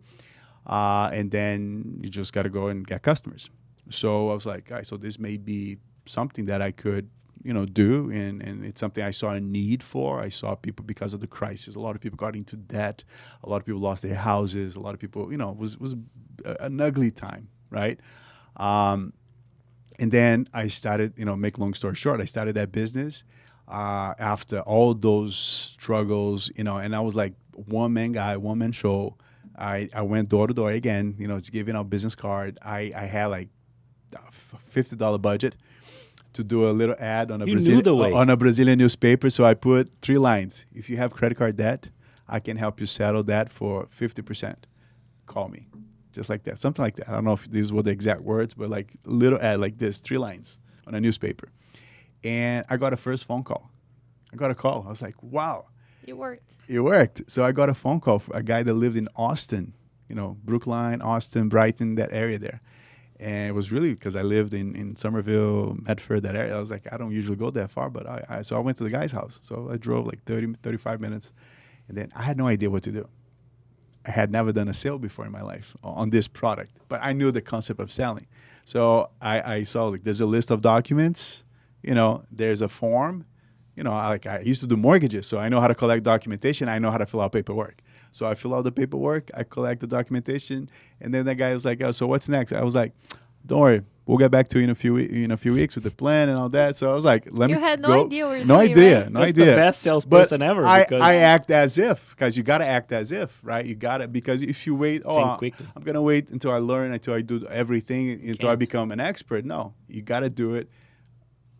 And then you just got to go and get customers. So I was like, all right, so this may be something that I could do, and it's something I saw a need for. I saw people because of the crisis. A lot of people got into debt. A lot of people lost their houses. A lot of people, it was an ugly time, right? And then I started, make long story short, I started that business after all those struggles, and I was like one-man guy, one-man show. I went door to door again, just giving out business card. I had like $50 budget to do a little ad on a You Brazilian newspaper. So I put 3 lines. If you have credit card debt, I can help you settle that for 50%. Call me. Just like that. Something like that. I don't know if these were the exact words, but like a little ad like this, 3 lines on a newspaper. And I got a first phone call. I got a call. I was like, wow. It worked. It worked. So I got a phone call for a guy that lived in Austin, you know, Brookline, Austin, Brighton, that area there. And it was really because I lived in Somerville, Medford, that area. I was like, I don't usually go that far, but so I went to the guy's house. So I drove like 30, 35 minutes. And then I had no idea what to do. I had never done a sale before in my life on this product, but I knew the concept of selling. So I saw like there's a list of documents, you know, there's a form. You know, I used to do mortgages, so I know how to collect documentation. I know how to fill out paperwork. So I fill out the paperwork, I collect the documentation, and then the guy was like, "Oh, so what's next?" I was like, "Don't worry, we'll get back to you in a few weeks with the plan and all that." So I was like, "Let me." You had no go. idea. No idea. Right? No That's idea. the best salesperson ever. Because I act as if, because you gotta act as if, right? You gotta, because if you wait, Think quickly. I'm gonna wait until I learn, until I do everything, until I Can't. become an expert. No, you gotta do it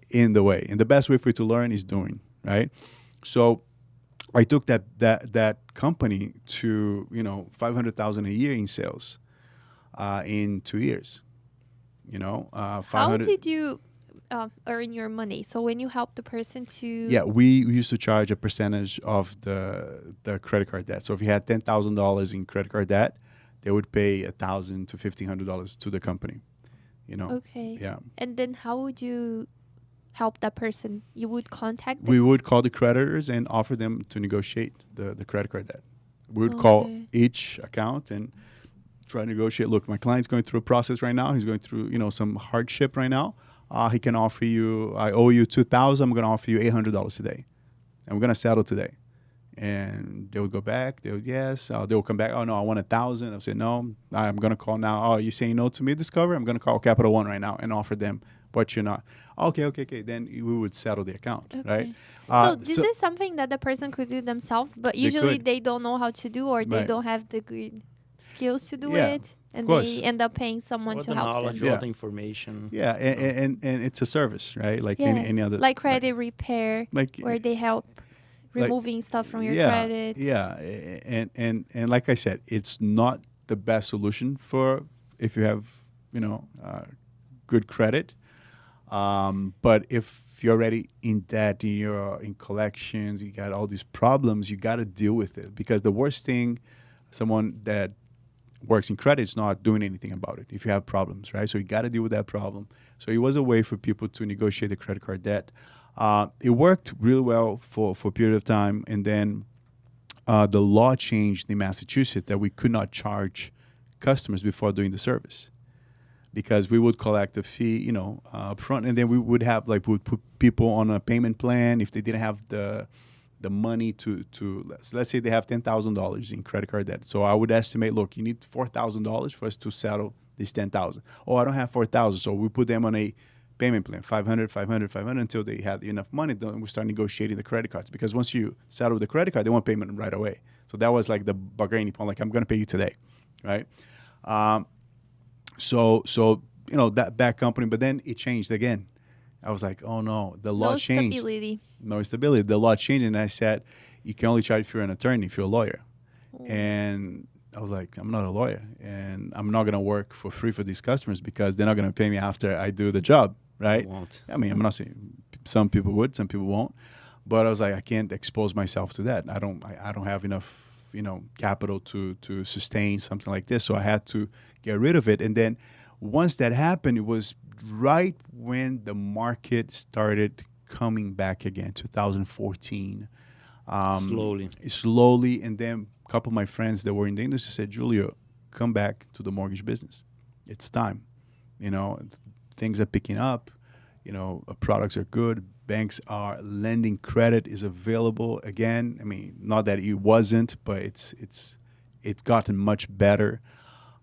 in the way, and the best way for you to learn is doing, right? So I took that company to, you know, $500,000 a year in sales in 2 years. You know, How 500. did you earn your money? So when you help the person to... Yeah, we used to charge a percentage of the credit card debt. So if you had $10,000 in credit card debt, they would pay $1,000 to $1,500 to the company. You know. Okay. Yeah. And then how would you help that person? You would contact them? We would call the creditors and offer them to negotiate the credit card debt. We would call each account and try to negotiate. Look, my client's going through a process right now. He's going through, you know, some hardship right now. He can offer you, I owe you $2,000. I'm going to offer you $800 today. And we're going to settle today. And they would go back. They would, yes. They will come back. Oh, no, I want $1,000. I'll say, no, I'm going to call now. Oh, you saying no to me, Discover? I'm going to call Capital One right now and offer them what you're not. Okay. Then we would settle the account, right? So this is something that the person could do themselves, but usually they don't know how to do, or they don't have the good skills to do it, and they end up paying someone to help them. All the information. Yeah, and it's a service, right? Like any other. Like credit repair, where they help removing stuff from your credit. Yeah, and like I said, it's not the best solution for if you have, you know, good credit. But if you're already in debt, you're in collections, you got all these problems, you got to deal with it. Because the worst thing, someone that works in credit is not doing anything about it if you have problems, right? So you got to deal with that problem. So it was a way for people to negotiate the credit card debt. It worked really well for a period of time. And then the law changed in Massachusetts that we could not charge customers before doing the service, because we would collect a fee, you know, up front, and then we would have, like, we would put people on a payment plan if they didn't have the money to let's say they have $10,000 in credit card debt. So I would estimate, look, you need $4,000 for us to settle this $10,000. Oh, I don't have $4,000, so we put them on a payment plan, $500 until they had enough money. Then we start negotiating the credit cards, because once you settle the credit card, they want payment right away. So that was like the bargaining point, like, I'm going to pay you today, right? So you know, that company, but then it changed again. I was like, oh no, the law changed. No stability. The law changed, and I said, you can only charge if you're an attorney, if you're a lawyer. And I was like, I'm not a lawyer, and I'm not going to work for free for these customers, because they're not going to pay me after I do the job, right? Won't. I mean, I'm not saying some people would, some people won't, but I was like, I can't expose myself to that. I don't have enough, you know, capital to sustain something like this. So I had to get rid of it. And then once that happened, it was right when the market started coming back again, 2014. Slowly. And then a couple of my friends that were in the industry said, Julio, come back to the mortgage business. It's time. You know, things are picking up. You know, products are good. Banks are lending. Credit is available again. I mean, not that it wasn't, but it's gotten much better.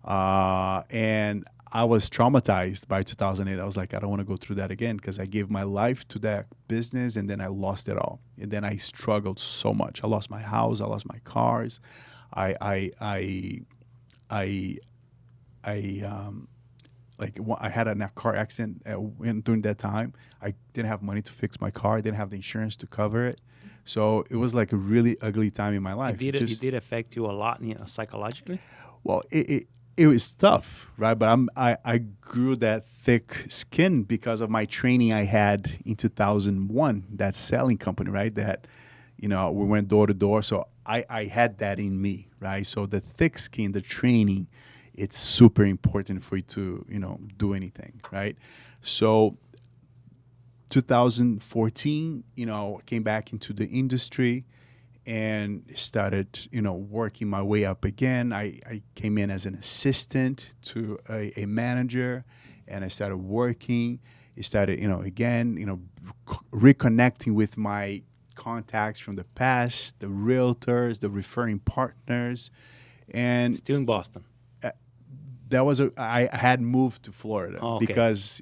And I was traumatized by 2008. I was like, I don't want to go through that again, because I gave my life to that business, and then I lost it all. And then I struggled so much. I lost my house. I lost my cars. I I had a car accident during that time. I didn't have money to fix my car. I didn't have the insurance to cover it. So it was like a really ugly time in my life. It did affect you a lot, psychologically? Well, it was tough, right? But I grew that thick skin because of my training I had in 2001, that selling company, right? That, we went door to door. So I had that in me, right? So the thick skin, the training, it's super important for you to, do anything, right? So 2014, came back into the industry and started, working my way up again. I came in as an assistant to a manager, and I started working. I started, reconnecting with my contacts from the past, the realtors, the referring partners, and still in Boston. That was I had moved to Florida because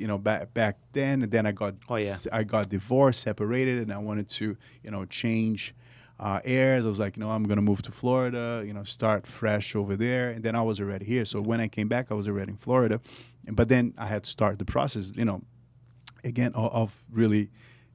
back then, and then I got divorced, separated, and I wanted to change airs. I was like, I'm gonna move to Florida, start fresh over there, and then I was already here. So when I came back, I was already in Florida, but then I had to start the process, again of really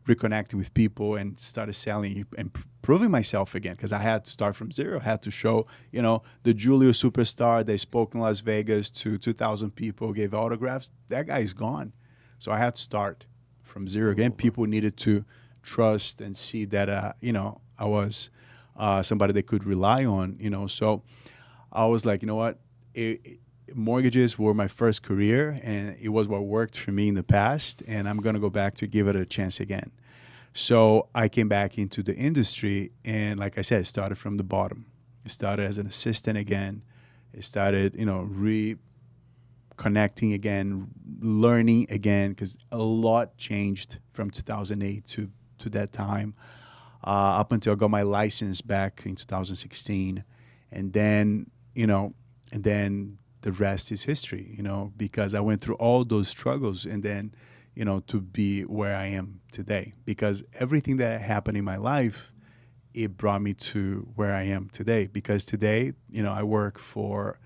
reconnecting with people and started selling and proving myself again, because I had to start from zero. I had to show, the Julio superstar that spoke in Las Vegas to 2,000 people, gave autographs. That guy is gone. So I had to start from zero again. People needed to trust and see that, I was somebody they could rely on, So I was like, what? Mortgages were my first career, and it was what worked for me in the past, and I'm going to go back to give it a chance again. So I came back into the industry, and like I said, it started from the bottom. It started as an assistant again. It started, reconnecting again, learning again, because a lot changed from 2008 to that time, up until I got my license back in 2016. And then, the rest is history, because I went through all those struggles, and then, to be where I am today. Because everything that happened in my life, it brought me to where I am today. Because today, I work for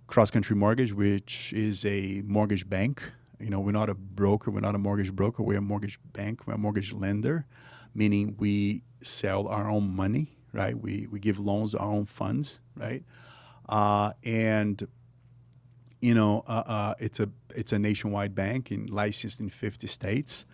Cross Country Mortgage, which is a mortgage bank. We're not a broker. We're not a mortgage broker. We're a mortgage bank. We're a mortgage lender, meaning we sell our own money, right? We give loans to our own funds, right? It's a nationwide bank and licensed in 50 states.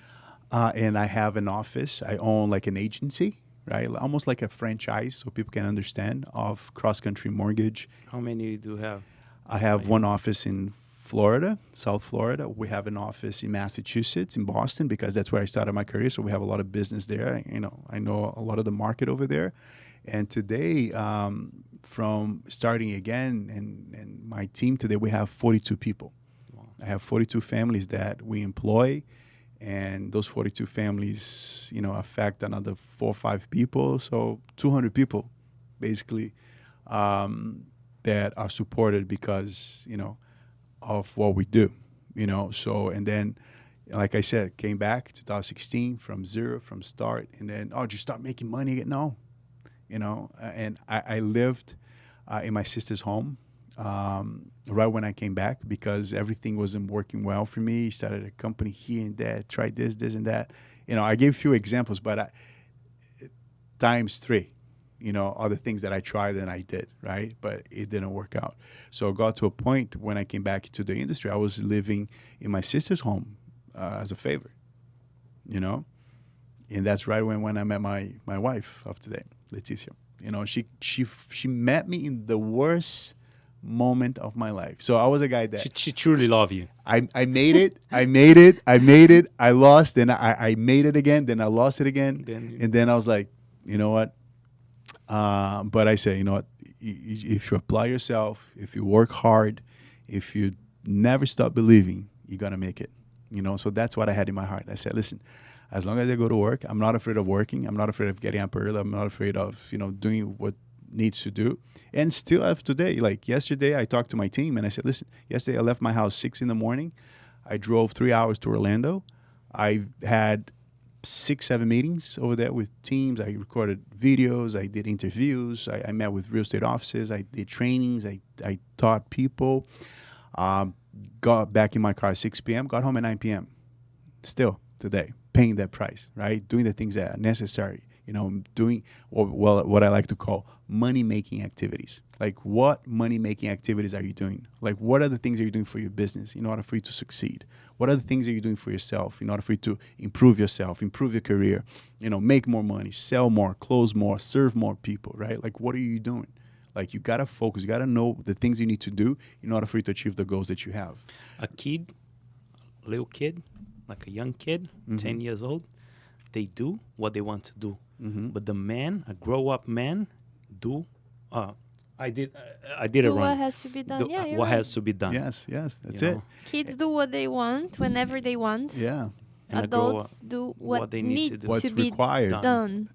And I have an office. I own like an agency, right? Almost like a franchise, so people can understand, of Cross Country Mortgage. How many do you have? I have one office in Florida, South Florida. We have an office in Massachusetts, in Boston, because that's where I started my career. So we have a lot of business there. I know a lot of the market over there. And today, from starting again, and my team today, we have 42 people. Wow. I have 42 families that we employ, and those 42 families, affect another 4 or 5 people. So 200 people, basically, that are supported because, of what we do, So, and then, like I said, came back 2016 from zero, from start, and then, did you start making money again? No. And I lived in my sister's home right when I came back, because everything wasn't working well for me. Started a company here and there, tried this and that. I gave a few examples, but times 3, all the things that I tried and I did, right? But it didn't work out. So I got to a point when I came back into the industry, I was living in my sister's home as a favor, And that's right when I met my wife of today, Leticia. She met me in the worst moment of my life. So I was a guy that she truly loved you. I made it. I lost, then I made it again. Then I lost it again, and then I was like, you know what? But I say, if you apply yourself, if you work hard, if you never stop believing, you're gonna make it. So that's what I had in my heart. I said, listen, as long as I go to work, I'm not afraid of working. I'm not afraid of getting up early. I'm not afraid of, doing what needs to do. And still have today, like yesterday, I talked to my team and I said, listen, yesterday I left my house 6 a.m. I drove 3 hours to Orlando. I had 6-7 meetings over there with teams. I recorded videos. I did interviews. I met with real estate offices. I did trainings. I taught people. got back in my car at 6 p.m., got home at 9 p.m. Still today, paying that price, right? Doing the things that are necessary, doing what I like to call money-making activities. Like, what money-making activities are you doing? Like, what are the things that you're doing for your business in order for you to succeed? What are the things that you're doing for yourself in order for you to improve yourself, improve your career, make more money, sell more, close more, serve more people, right? Like, what are you doing? Like, you got to focus. You got to know the things you need to do in order for you to achieve the goals that you have. Little kid, like a young kid, 10 years old, they do what they want to do. But the man, a grow-up man, I did it wrong. What has to be done. What has to be done. Yes, that's it. Kids do what they want whenever they want. Yeah. And adults do what they need to do. What's required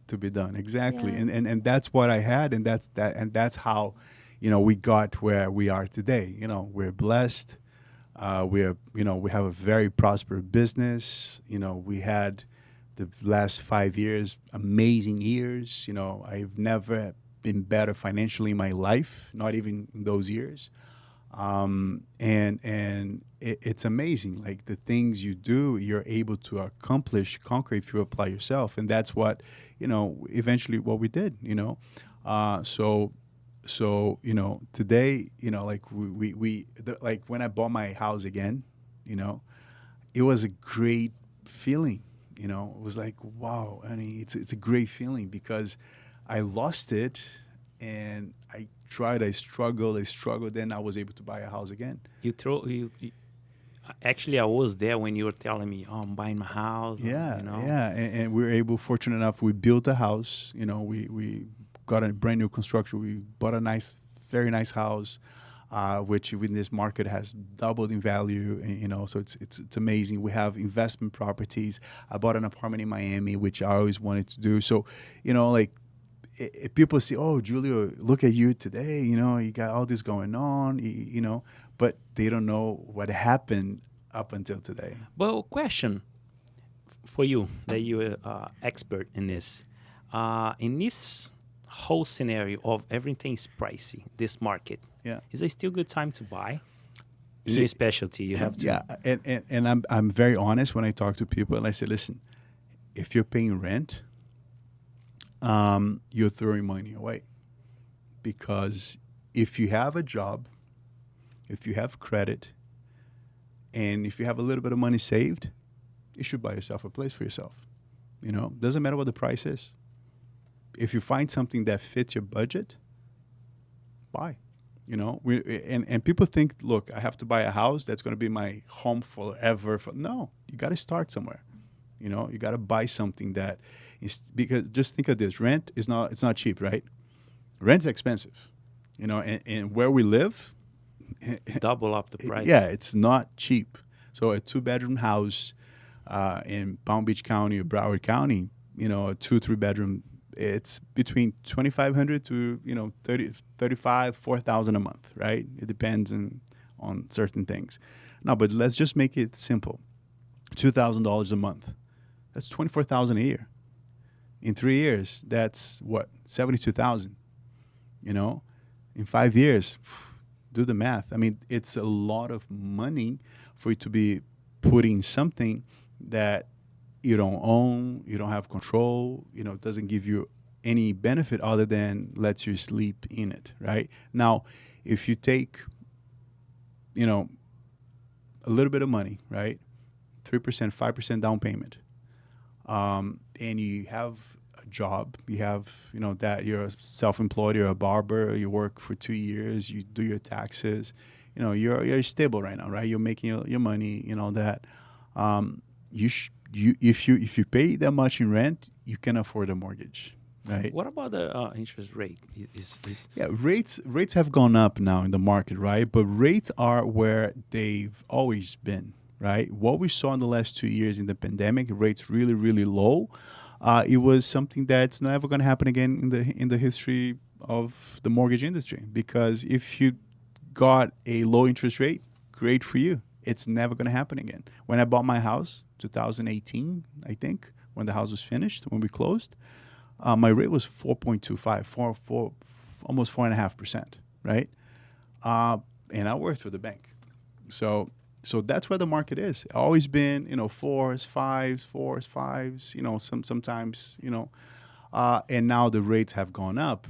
to be done. Exactly. Yeah. And that's what I had, and that's how, we got where we are today. We're blessed. We have a very prosperous business. We had the last 5 years, amazing years. I've never been better financially in my life, not even in those years. And it's amazing. Like, the things you do, you're able to conquer if you apply yourself. And that's what, eventually what we did, So, today, like like when I bought my house again, it was a great feeling, it was like, wow. I mean, it's a great feeling because I lost it and I struggled, then I was able to buy a house again. Actually, I was there when you were telling me, I'm buying my house. Yeah, and we were able, fortunate enough, we built a house. We got a brand new construction. We bought a very nice house, which in this market has doubled in value. So it's amazing. We have investment properties. I bought an apartment in Miami, which I always wanted to do. So, if people say, "Oh, Julio, look at you today. You got all this going on," but they don't know what happened up until today. Well, question for you, that you're expert in this. In this whole scenario of everything is pricey, this market, is it still a good time to buy? It's your specialty. You have to. Yeah, and I'm very honest when I talk to people, and I say, listen, if you're paying rent, you're throwing money away, because if you have a job, if you have credit, and if you have a little bit of money saved, you should buy yourself a place for yourself. Doesn't matter what the price is. If you find something that fits your budget, buy. And people think, look, I have to buy a house that's going to be my home forever. No, you got to start somewhere. You got to buy something that is, because just think of this: rent it's not cheap, right? Rent's expensive, and where we live, double up the price. Yeah, it's not cheap. So a 2-bedroom house in Palm Beach County or Broward County, a 2-3 bedroom, it's between $2,500 to $35,000, $4,000 a month, right? It depends on certain things. No, but let's just make it simple: $2,000 a month. That's $24,000 a year. In 3 years, that's what, $72,000. In 5 years, do the math. I mean, it's a lot of money for you to be putting something that you don't own, you don't have control, doesn't give you any benefit other than lets you sleep in it, right? Now, if you take, a little bit of money, right? 3%, 5% down payment, and you have a job, you have, that you're self-employed, you're a barber, you work for 2 years, you do your taxes, you're stable right now, right? You're making your money, that. If you pay that much in rent, you can afford a mortgage, right? What about the interest rate? Yeah, rates have gone up now in the market, right? But rates are where they've always been, right? What we saw in the last 2 years in the pandemic, rates really, really low. It was something that's never going to happen again in the history of the mortgage industry, because if you got a low interest rate, great for you. It's never going to happen again. When I bought my house, 2018, I think, when the house was finished, when we closed, my rate was 4.25, almost 4.5%, right? And I worked with the bank. So that's where the market is. Always been, fours, fives, sometimes, and now the rates have gone up,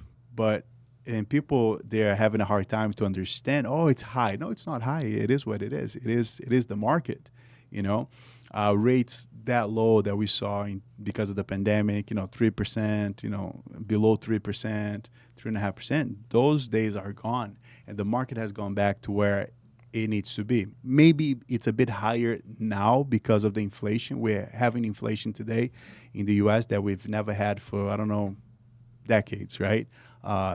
and people, they're having a hard time to understand, oh, it's high. No, it's not high. It is what it is. It is the market, rates that low that we saw because of the pandemic, 3%, below 3%, 3.5%, those days are gone. And the market has gone back to where it needs to be. Maybe it's a bit higher now because of the inflation. We're having inflation today in the U.S. that we've never had for, I don't know, decades, right?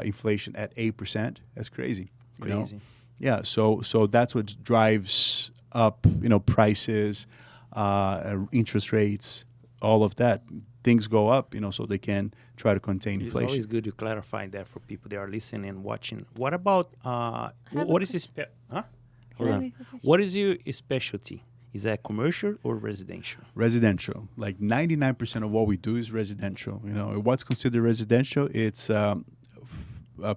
Inflation at 8%. That's crazy. Crazy. Yeah. So that's what drives up, prices, interest rates, all of that. Things go up, so they can try to contain inflation. It's always good to clarify that for people that are listening and watching. What about what is this? Hold on. What is your specialty? Is that commercial or residential? Residential. Like 99% of what we do is residential. What's considered residential? It's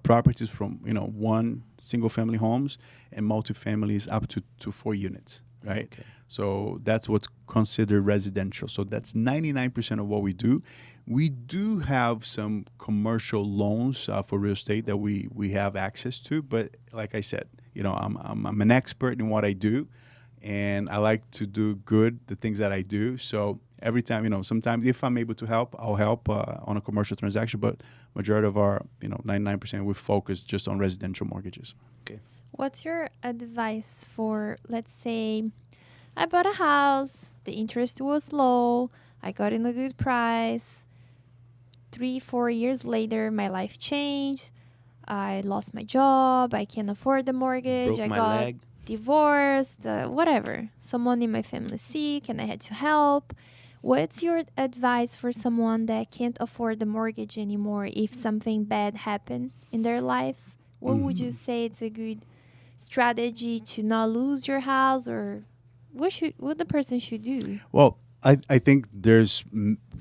properties from one single family homes and multifamilies up to 4 units, right? Okay. So that's what's considered residential. So that's 99% of what we do. We do have some commercial loans for real estate that we have access to, but like I said, I'm an expert in what I do, and I like to do the things that I do. So every time, sometimes if I'm able to help, I'll help on a commercial transaction, but majority of our, 99%, we focus just on residential mortgages. Okay. What's your advice for, let's say, I bought a house, the interest was low, I got in a good price, 3-4 years later, my life changed, I lost my job, I can't afford the mortgage, Broke I my got leg. divorced, whatever. Someone in my family sick and I had to help. What's your advice for someone that can't afford the mortgage anymore if something bad happened in their lives? What would you say it's a good strategy to not lose your house, or what the person should do? Well, I think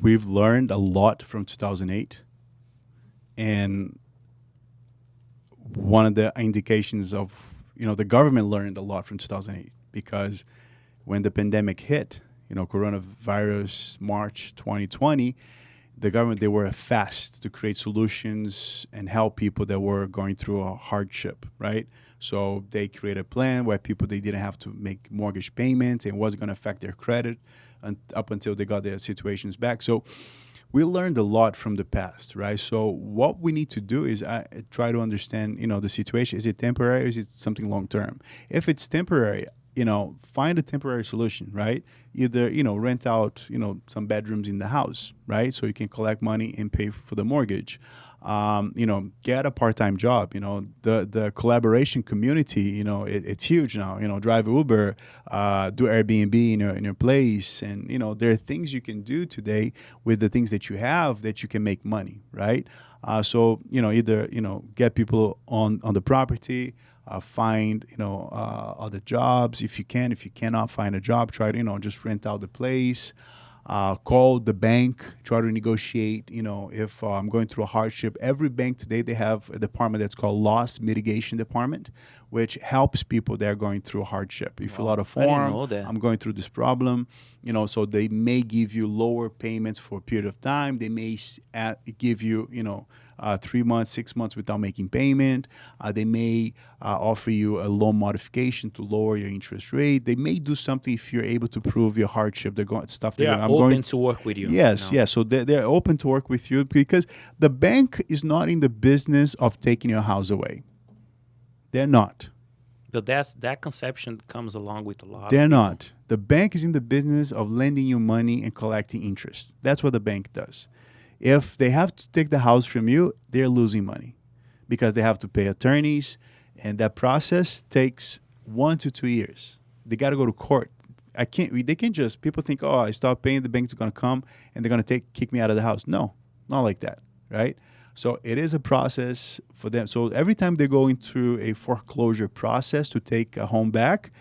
we've learned a lot from 2008, and one of the indications of, the government learned a lot from 2008, because when the pandemic hit, coronavirus, March 2020, the government, they were fast to create solutions and help people that were going through a hardship, right? So they created a plan where they didn't have to make mortgage payments, and it wasn't going to affect their credit up until they got their situations back. So we learned a lot from the past, right? So what we need to do is try to understand, the situation. Is it temporary or is it something long-term? If it's temporary, find a temporary solution, right? Either, rent out, some bedrooms in the house, right? So you can collect money and pay for the mortgage. Get a part-time job. The collaboration community, it's huge now. Drive Uber, do Airbnb in your place, and there are things you can do today with the things that you have that you can make money, right? So either get people on the property, find other jobs if you can. If you cannot find a job, try to just rent out the place. Call the bank, try to negotiate, if I'm going through a hardship. Every bank today, they have a department that's called Loss Mitigation Department, which helps people that are going through a hardship. You fill out a form, I'm going through this problem, so they may give you lower payments for a period of time. They may give you, 3 months, 6 months without making payment. They may offer you a loan modification to lower your interest rate. They may do something if you're able to prove your hardship. They're open to work with you. Yes, yes. So they're open to work with you, because the bank is not in the business of taking your house away. They're not. But that conception comes along with a lot. They're not. The bank is in the business of lending you money and collecting interest. That's what the bank does. If they have to take the house from you, they're losing money, because they have to pay attorneys, and that process takes 1 to 2 years. They got to go to court. They can't just, people think, oh, I stop paying, the bank's going to come and they're going to kick me out of the house. No, not like that, right? So it is a process for them. So every time they're going through a foreclosure process to take a home back,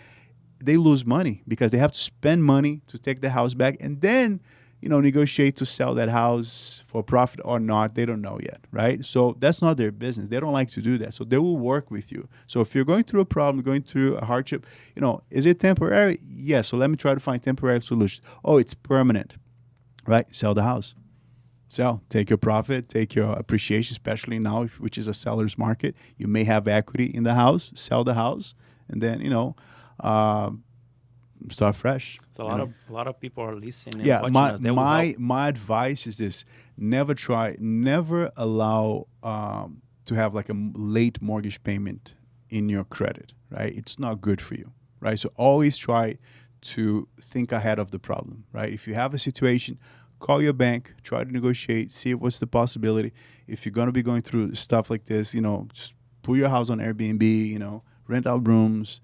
they lose money, because they have to spend money to take the house back, and then negotiate to sell that house for profit or not. They don't know yet, right? So that's not their business. They don't like to do that. So they will work with you. So if you're going through a problem, going through a hardship, is it temporary? Yes. So let me try to find temporary solutions. Oh, it's permanent, right? Sell the house. Sell. Take your profit, take your appreciation, especially now, which is a seller's market. You may have equity in the house. Sell the house, and then start fresh. So a lot of people are listening. And Yeah, watching us. That will help. my advice is this: never allow to have like a late mortgage payment in your credit. Right? It's not good for you. Right? So always try to think ahead of the problem. Right? If you have a situation, call your bank, try to negotiate, see what's the possibility. If you're gonna be going through stuff like this, just put your house on Airbnb. Rent out rooms.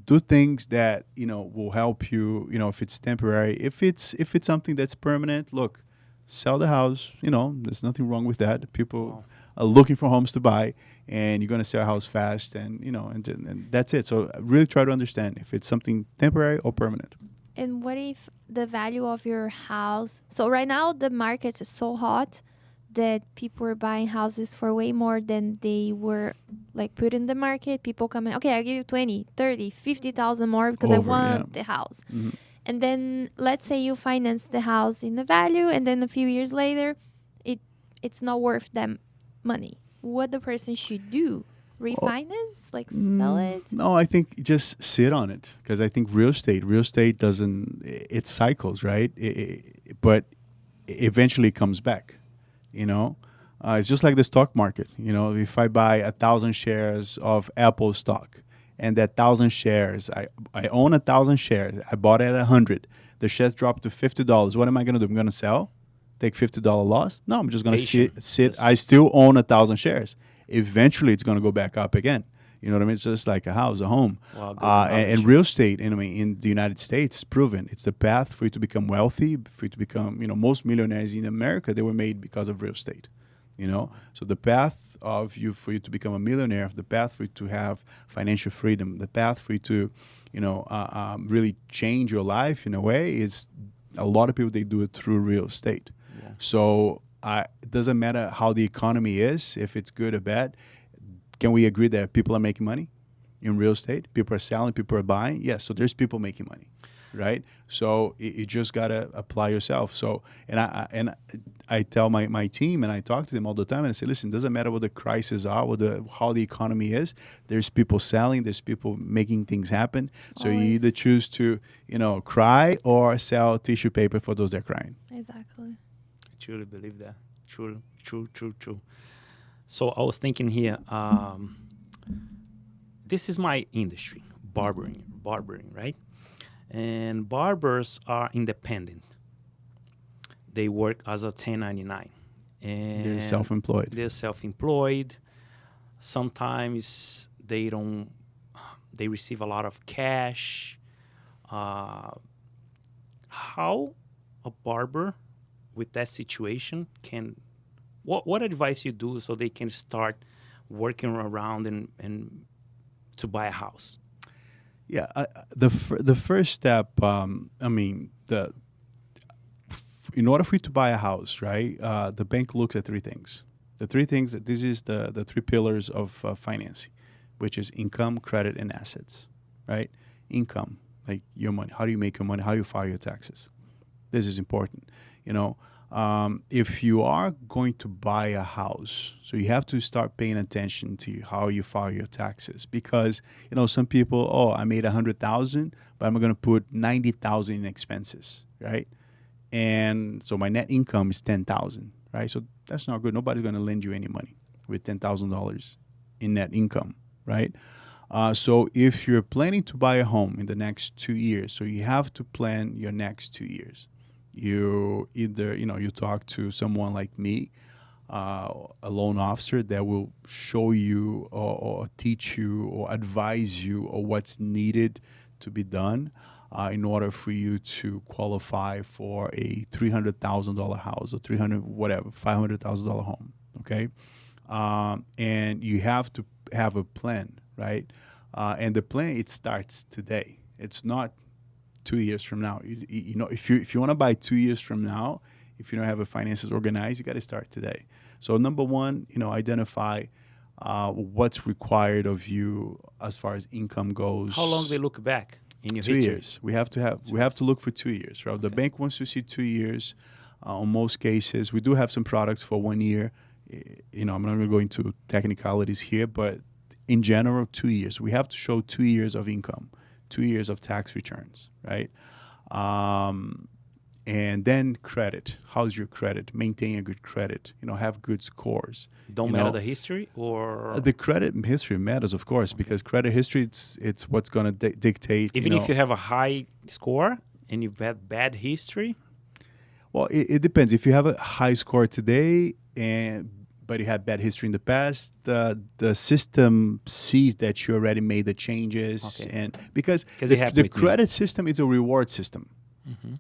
Do things that will help you. If it's temporary, if it's something that's permanent, look, sell the house. There's nothing wrong with that. People are looking for homes to buy, and you're gonna sell a house fast, and and that's it. So really try to understand if it's something temporary or permanent. And what if the value of your house? So right now the market is so hot that people are buying houses for way more than they were like put in the market. People come in, okay, I'll give you 20, 30, 50,000 more because I want the house. Mm-hmm. And then let's say you finance the house in the value, and then a few years later, it's not worth that money. What the person should do? Refinance? Like sell it? No, I think just sit on it, because I think real estate doesn't, it cycles, right? But eventually it comes back. It's just like the stock market. If I buy 1,000 shares of Apple stock, and that 1,000 shares, I own 1,000 shares. I bought it at 100. The shares dropped to $50. What am I going to do? I'm going to sell, take $50 loss? No, I'm just going to sit. I still own 1,000 shares. Eventually, it's going to go back up again. You know what I mean? It's just like a house, a home. Wow, and real estate, in the United States, it's proven. It's the path for you to become wealthy, for you to become, most millionaires in America, they were made because of real estate. So the path for you to become a millionaire, the path for you to have financial freedom, the path for you to, really change your life in a way is a lot of people, they do it through real estate. Yeah. So it doesn't matter how the economy is, if it's good or bad. Can we agree that people are making money in real estate? People are selling, people are buying. Yes, so there's people making money, right? So you just gotta apply yourself. So I tell my team, and I talk to them all the time, and I say, listen, it doesn't matter what the crises are, how the economy is. There's people selling, there's people making things happen. So you either choose to cry or sell tissue paper for those that are crying. Exactly. I truly believe that. True. So I was thinking here, this is my industry, barbering, right? And barbers are independent. They work as a 1099. And they're self-employed. Sometimes they receive a lot of cash. How a barber with that situation what advice you do so they can start working around and to buy a house? Yeah, the first step, in order for you to buy a house, right, the bank looks at three things. The three things, this is the three pillars of financing, which is income, credit, and assets, right? Income, like your money. How do you make your money? How do you file your taxes? This is important. If you are going to buy a house, so you have to start paying attention to how you file your taxes, because some people, I made 100,000, but I'm going to put 90,000 in expenses, right? And so my net income is 10,000, right? So that's not good. Nobody's going to lend you any money with $10,000 in net income, right? So if you're planning to buy a home in the next 2 years, so you have to plan your next 2 years. You either, you talk to someone like me, a loan officer that will show you or teach you or advise you on what's needed to be done in order for you to qualify for a $300,000 house or $500,000 home, okay? And you have to have a plan, right? And the plan, it starts today. It's not 2 years from now. You know, if you want to buy 2 years from now, if you don't have your finances organized, you got to start today. So number one, you know, identify what's required of you as far as income goes. How long they look back in your 2 history? years. We have to look for 2 years. Right? Okay. The bank wants to see 2 years. On most cases, we do have some products for 1 year. You know, I'm not going to go into technicalities here, but in general, 2 years. We have to show 2 years of income, 2 years of tax returns, right? And then credit. How's your credit? Maintain a good credit. You know, have good scores. Don't matter the history, or The credit history matters, of course, because credit history, it's what's going to dictate. even if you have a high score and you've had bad history. Well, it depends. If you have a high score today, but you had bad history in the past, the system sees that you already made the changes, Okay. and because Because it happened the with me. credit system is a reward system. Mm-hmm.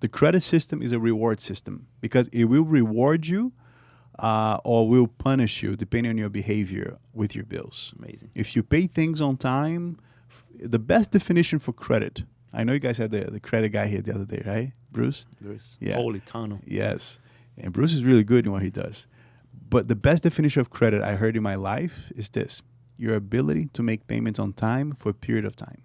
The credit system is a reward system because it will reward you or will punish you depending on your behavior with your bills. Amazing. If you pay things on time, the best definition for credit. I know you guys had the credit guy here the other day, right, Bruce? There's Yeah. holy tunnel. Yes. And Bruce is really good in what he does. But the best definition of credit I heard in my life is this: your ability to make payments on time for a period of time.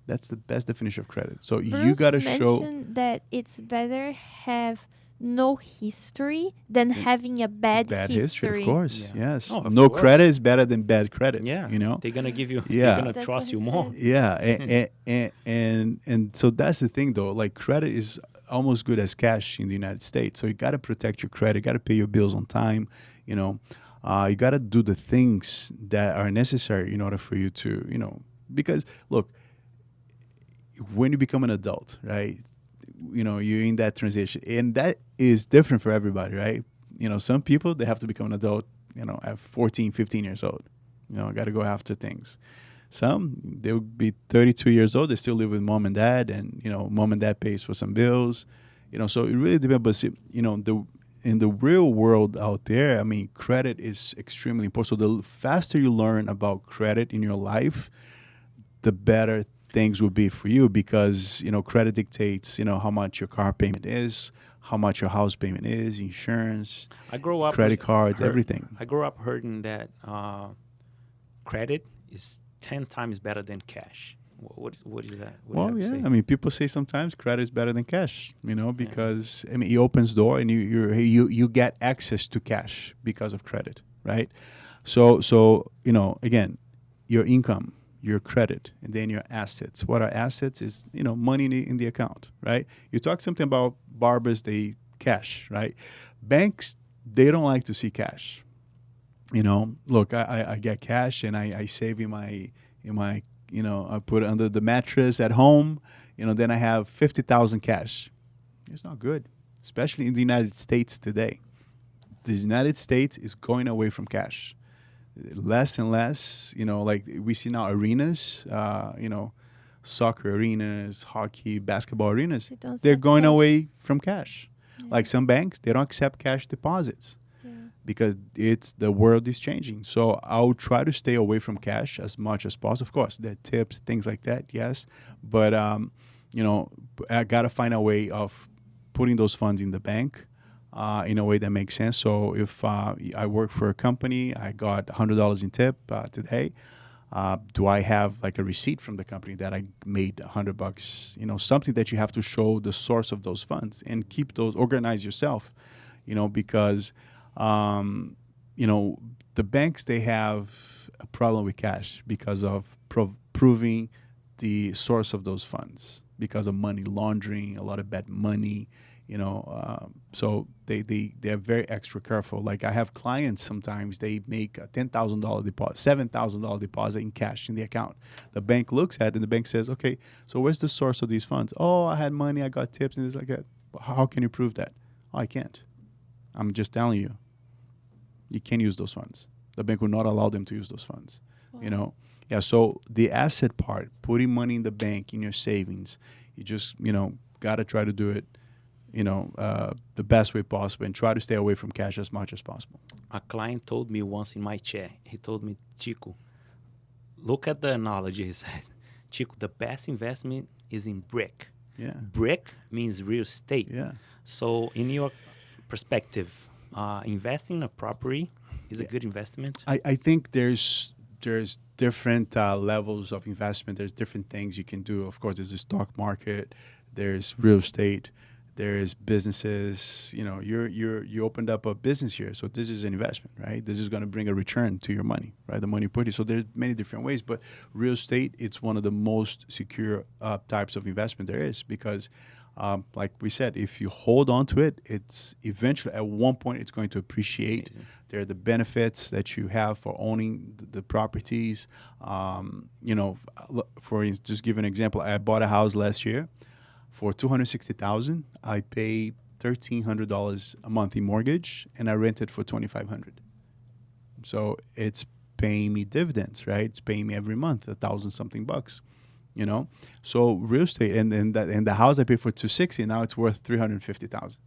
That's the best definition of credit. So you Bruce got to show mentioned that it's better have no history than having a bad history, of course. Yeah. Yes. Oh, of No course. credit is better than bad credit. Yeah. You know? They're going to give you, Yeah. they're going to That's trust what you he more. said. Yeah. And so that's the thing, though. Like, credit is almost good as cash in the United States. So you got to protect your credit. You got to pay your bills on time. You know, you got to do the things that are necessary in order for you to, you know, because look, when you become an adult, right, you know, you're in that transition, and that is different for everybody, right? You know, some people, they have to become an adult, you know, at 14, 15 years old. You know, got to go after things. Some, they'll be 32 years old, they still live with mom and dad, and, you know, mom and dad pays for some bills. You know, so it really depends. But, see, you know, in the real world out there, I mean, credit is extremely important. So the faster you learn about credit in your life, the better things will be for you, because, you know, credit dictates, you know, how much your car payment is, how much your house payment is, insurance, I grew up credit cards, everything. I grew up hearing that credit is 10 times better than cash. What is that? What Well, do you yeah. have to I mean, people say sometimes credit is better than cash, you know, because I mean, it opens door, and you get access to cash because of credit, right? So you know, again, your income, your credit, and then your assets. What are assets? Is, you know, money in the account, right? You talk something about barbers, they cash, right? Banks, they don't like to see cash. You know, look, I get cash and I save in my, you know, I put it under the mattress at home. You know, then I have 50,000 cash. It's not good, especially in the United States today. The United States is going away from cash. Less and less, you know, like we see now arenas, you know, soccer arenas, hockey, basketball arenas, They don't they're accept going cash. away from cash. Yeah. Like some banks, they don't accept cash deposits Yeah. because the world is changing. So I'll try to stay away from cash as much as possible. Of course, there are tips, things like that, yes. But, you know, I got to find a way of putting those funds in the bank in a way that makes sense. So if I work for a company, I got $100 in tip today. Do I have like a receipt from the company that I made $100? You know, something that you have to show the source of those funds and keep those, organize yourself, you know, because, you know, the banks, they have a problem with cash because of proving the source of those funds, because of money laundering, a lot of bad money, you know, so they're very extra careful. Like I have clients, sometimes they make a $10,000 deposit, $7,000 deposit in cash in the account. The bank looks at it and the bank says, okay, so where's the source of these funds? Oh, I had money, I got tips, and it's like that. How can you prove that? Oh, I can't. I'm just telling you, you can't use those funds. The bank will not allow them to use those funds, you know? Yeah, so the asset part, putting money in the bank, in your savings, you just, you know, got to try to do it, you know, the best way possible, and try to stay away from cash as much as possible. A client told me once in my chair, he told me, Chico, look at the analogy, he said. Chico, the best investment is in brick. Yeah. Brick means real estate. Yeah. So in your perspective, investing in a property is a good investment? I think there's different levels of investment. There's different things you can do. Of course, there's the stock market, there's real estate, there's businesses. You know, you opened up a business here, so this is an investment, right? This is going to bring a return to your money, right? The money you put in. So there's many different ways, but real estate, it's one of the most secure types of investment there is, because like we said, if you hold on to it, it's eventually at one point it's going to appreciate. Amazing. There are the benefits that you have for owning the properties. You know, for instance, just give an example, I bought a house last year for $260,000. I pay $1,300 a month in mortgage, and I rent it for $2,500. So it's paying me dividends, right? It's paying me every month $1,000-something bucks. You know, so real estate, and the house I paid for $260,000, now it's worth $350,000.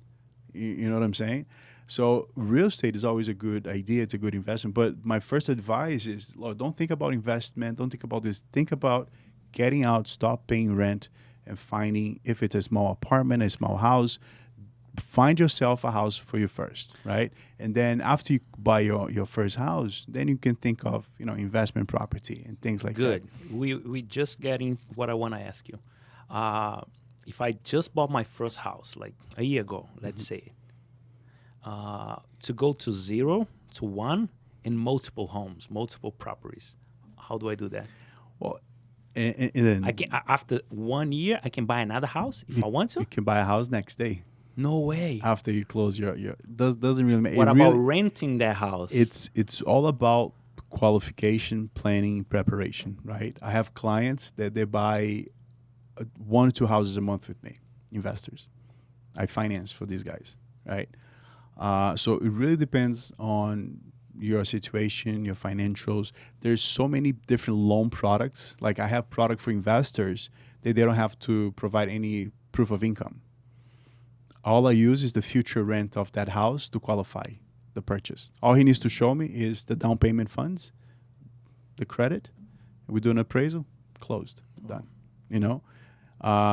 You know what I'm saying? So real estate is always a good idea. It's a good investment. But my first advice is, look, don't think about investment. Don't think about this. Think about getting out, stop paying rent, and finding, if it's a small apartment, a small house, find yourself a house for you first, right? And then after you buy your first house, then you can think of, you know, investment property and things like Good. that. We just getting what I want to ask you. If I just bought my first house like a year ago, let's say, to go to 0 to 1 in multiple homes, multiple properties, how do I do that? Well, and then I can, after 1 year, I can buy another house if I want to? you can buy a house next day No way. after you close your doesn't really matter. What It about really, renting that house? it's all about qualification, planning, preparation, right? I have clients that they buy 1 or 2 houses a month with me, investors. I finance for these guys, right? So it really depends on your situation, your financials. There's so many different loan products. Like I have product for investors that they don't have to provide any proof of income. All I use is the future rent of that house to qualify the purchase. All he needs to show me is the down payment funds, the credit. We do an appraisal, closed, done. You know?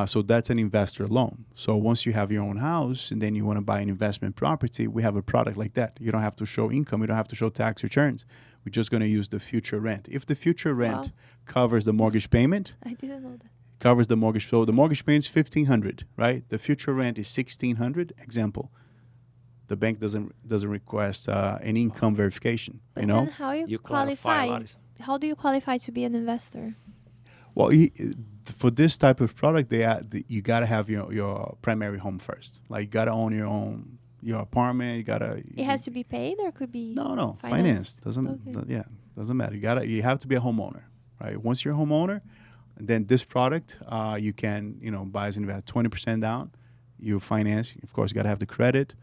So that's an investor loan. So once you have your own house and then you want to buy an investment property, we have a product like that. You don't have to show income. You don't have to show tax returns. We're just going to use the future rent. If the future rent covers the mortgage payment, I didn't know that. covers the mortgage. So the mortgage payment is $1,500, right? The future rent is $1,600. Example, the bank doesn't request any income verification. But you know, then how you clarify a qualify? lot. How do you qualify to be an investor? well, for this type of product, you gotta have your primary home first. Like you gotta own your apartment. You gotta. It has to be paid, or could be No, financed? doesn't doesn't matter. You have to be a homeowner, right? Once you're a homeowner, then this product you can buy as an investor 20% down. You finance, of course. You gotta have the credit.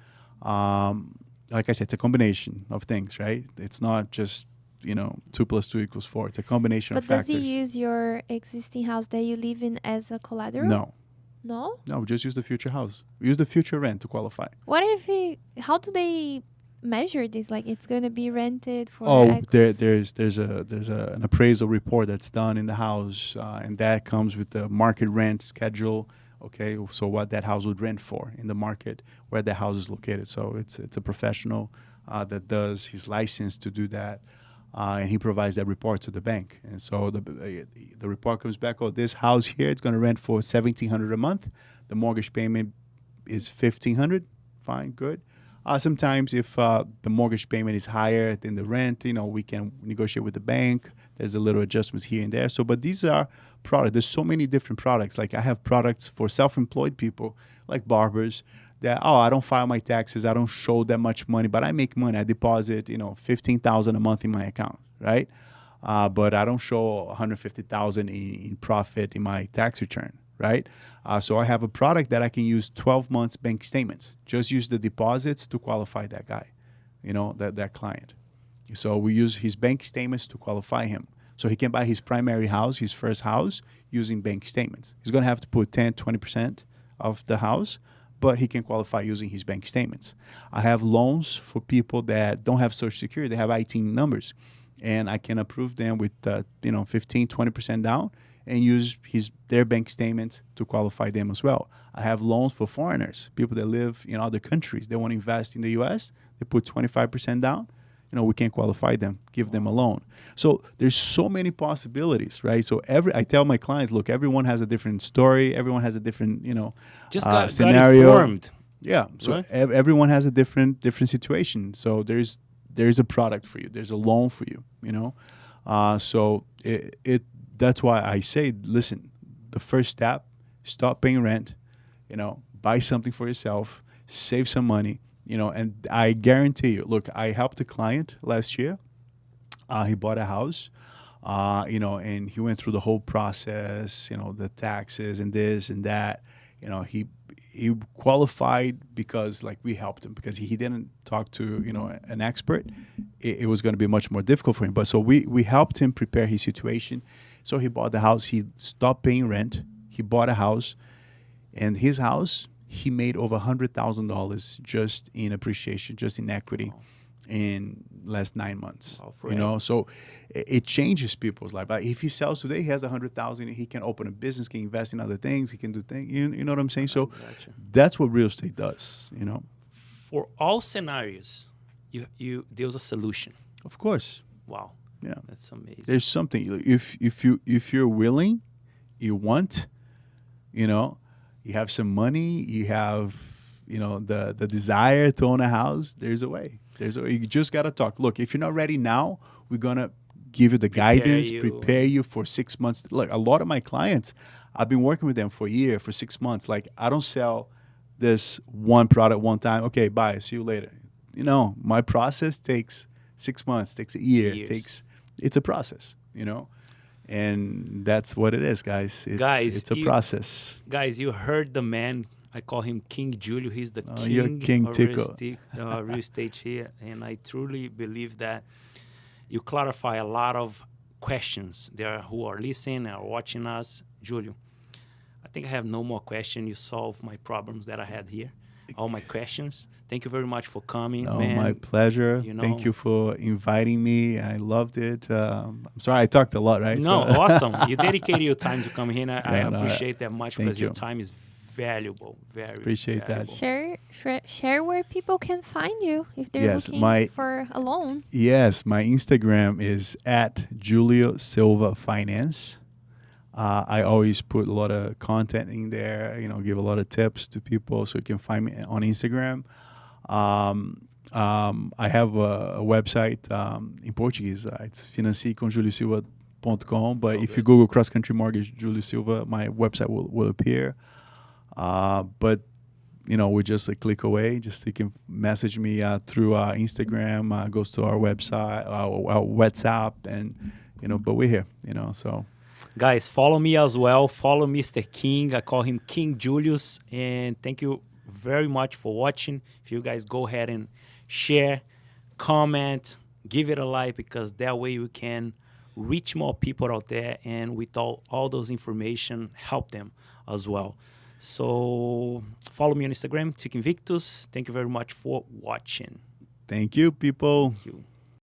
Like I said, it's a combination of things, right? It's not just 2 + 2 = 4. It's a combination of But factors. does he use your existing house that you live in as a collateral? No, No? we just use the future house. We use the future rent to qualify. What if how do they measure this? Like it's going to be rented for X? there's an appraisal report that's done in the house, and that comes with the market rent schedule. Okay, so what that house would rent for in the market where the house is located. So it's a professional that does, he's licensed to do that, and he provides that report to the bank. And so the report comes back, this house here, it's going to rent for $1,700 a month. The mortgage payment is $1,500. Fine, good. Sometimes if the mortgage payment is higher than the rent, we can negotiate with the bank. There's a little adjustments here and there. So, but these are products. There's so many different products. Like I have products for self-employed people, like barbers, that, I don't file my taxes. I don't show that much money, but I make money. I deposit, $15,000 a month in my account, right? But I don't show $150,000 in profit in my tax return, right? So I have a product that I can use 12 months bank statements. Just use the deposits to qualify that guy, that client. So we use his bank statements to qualify him. So he can buy his primary house, his first house, using bank statements. He's going to have to put 10, 20% of the house, but he can qualify using his bank statements. I have loans for people that don't have Social Security. They have IT numbers. And I can approve them with 15, 20% down. and use their bank statements to qualify them as well. I have loans for foreigners, people that live in other countries. They want to invest in the U.S. They put 25% down. We can't qualify them, give them a loan. So there's so many possibilities, right? So I tell my clients, look, everyone has a different story. Everyone has a different, Got scenario. informed. Yeah. So right? Everyone has a different situation. So there's a product for you. There's a loan for you, So that's why I say, listen, the first step, stop paying rent, buy something for yourself, save some money. And I guarantee you, look, I helped a client last year. He bought a house, and he went through the whole process, the taxes and this and that. He qualified because we helped him, because he didn't talk to, an expert. It was going to be much more difficult for him. But so we helped him prepare his situation. So he bought the house. He stopped paying rent. He bought a house, and his house, he made over $100,000 just in appreciation, just in equity, in last 9 months. So it changes people's life. Like if he sells today, he has $100,000. He can open a business, can invest in other things. He can do things. You know what I'm saying? So that's what real estate does. For all scenarios, there's a solution. Of course. Wow. Yeah. That's amazing. There's something. If you're willing, you want, you have some money, you have, the desire to own a house, there's a way. You just got to talk. Look, if you're not ready now, we're going to give you the guidance, prepare you for 6 months. Look, a lot of my clients, I've been working with them for a year, for 6 months. I don't sell this one product one time. Okay, bye, see you later. My process takes 6 months, takes a year, it's a process, And that's what it is, guys. It's a process. Guys, you heard the man. I call him King Julio. He's the king of Tico. Real estate here. And I truly believe that you clarify a lot of questions there who are listening or watching us. Julio, I think I have no more questions. You solved my problems that I had here, all my questions. Thank you very much for coming, man. My pleasure. Thank you for inviting me. I loved it. I'm sorry I talked a lot, right? No, awesome. You dedicated your time to come here. I appreciate that much because your time is valuable. Very appreciate valuable. that. Share where people can find you if they're looking for a loan. Yes, my Instagram is at Julio Silva Finance. I always put a lot of content in there, give a lot of tips to people, so you can find me on Instagram. I have a website in Portuguese. It's financiecomjuliosilva.com. But if you Google Cross Country Mortgage Julio Silva, my website will appear. But we're just a click away. Just you can message me through Instagram. Goes to our website, our WhatsApp, and But we're here. So. Guys, follow me as well. Follow Mr. King. I call him King Julius. And thank you very much for watching. If you guys go ahead and share, comment, give it a like, because that way we can reach more people out there, and with all those information, help them as well. So follow me on Instagram, Tico Invictus. Thank you very much for watching. Thank you, people. Thank you.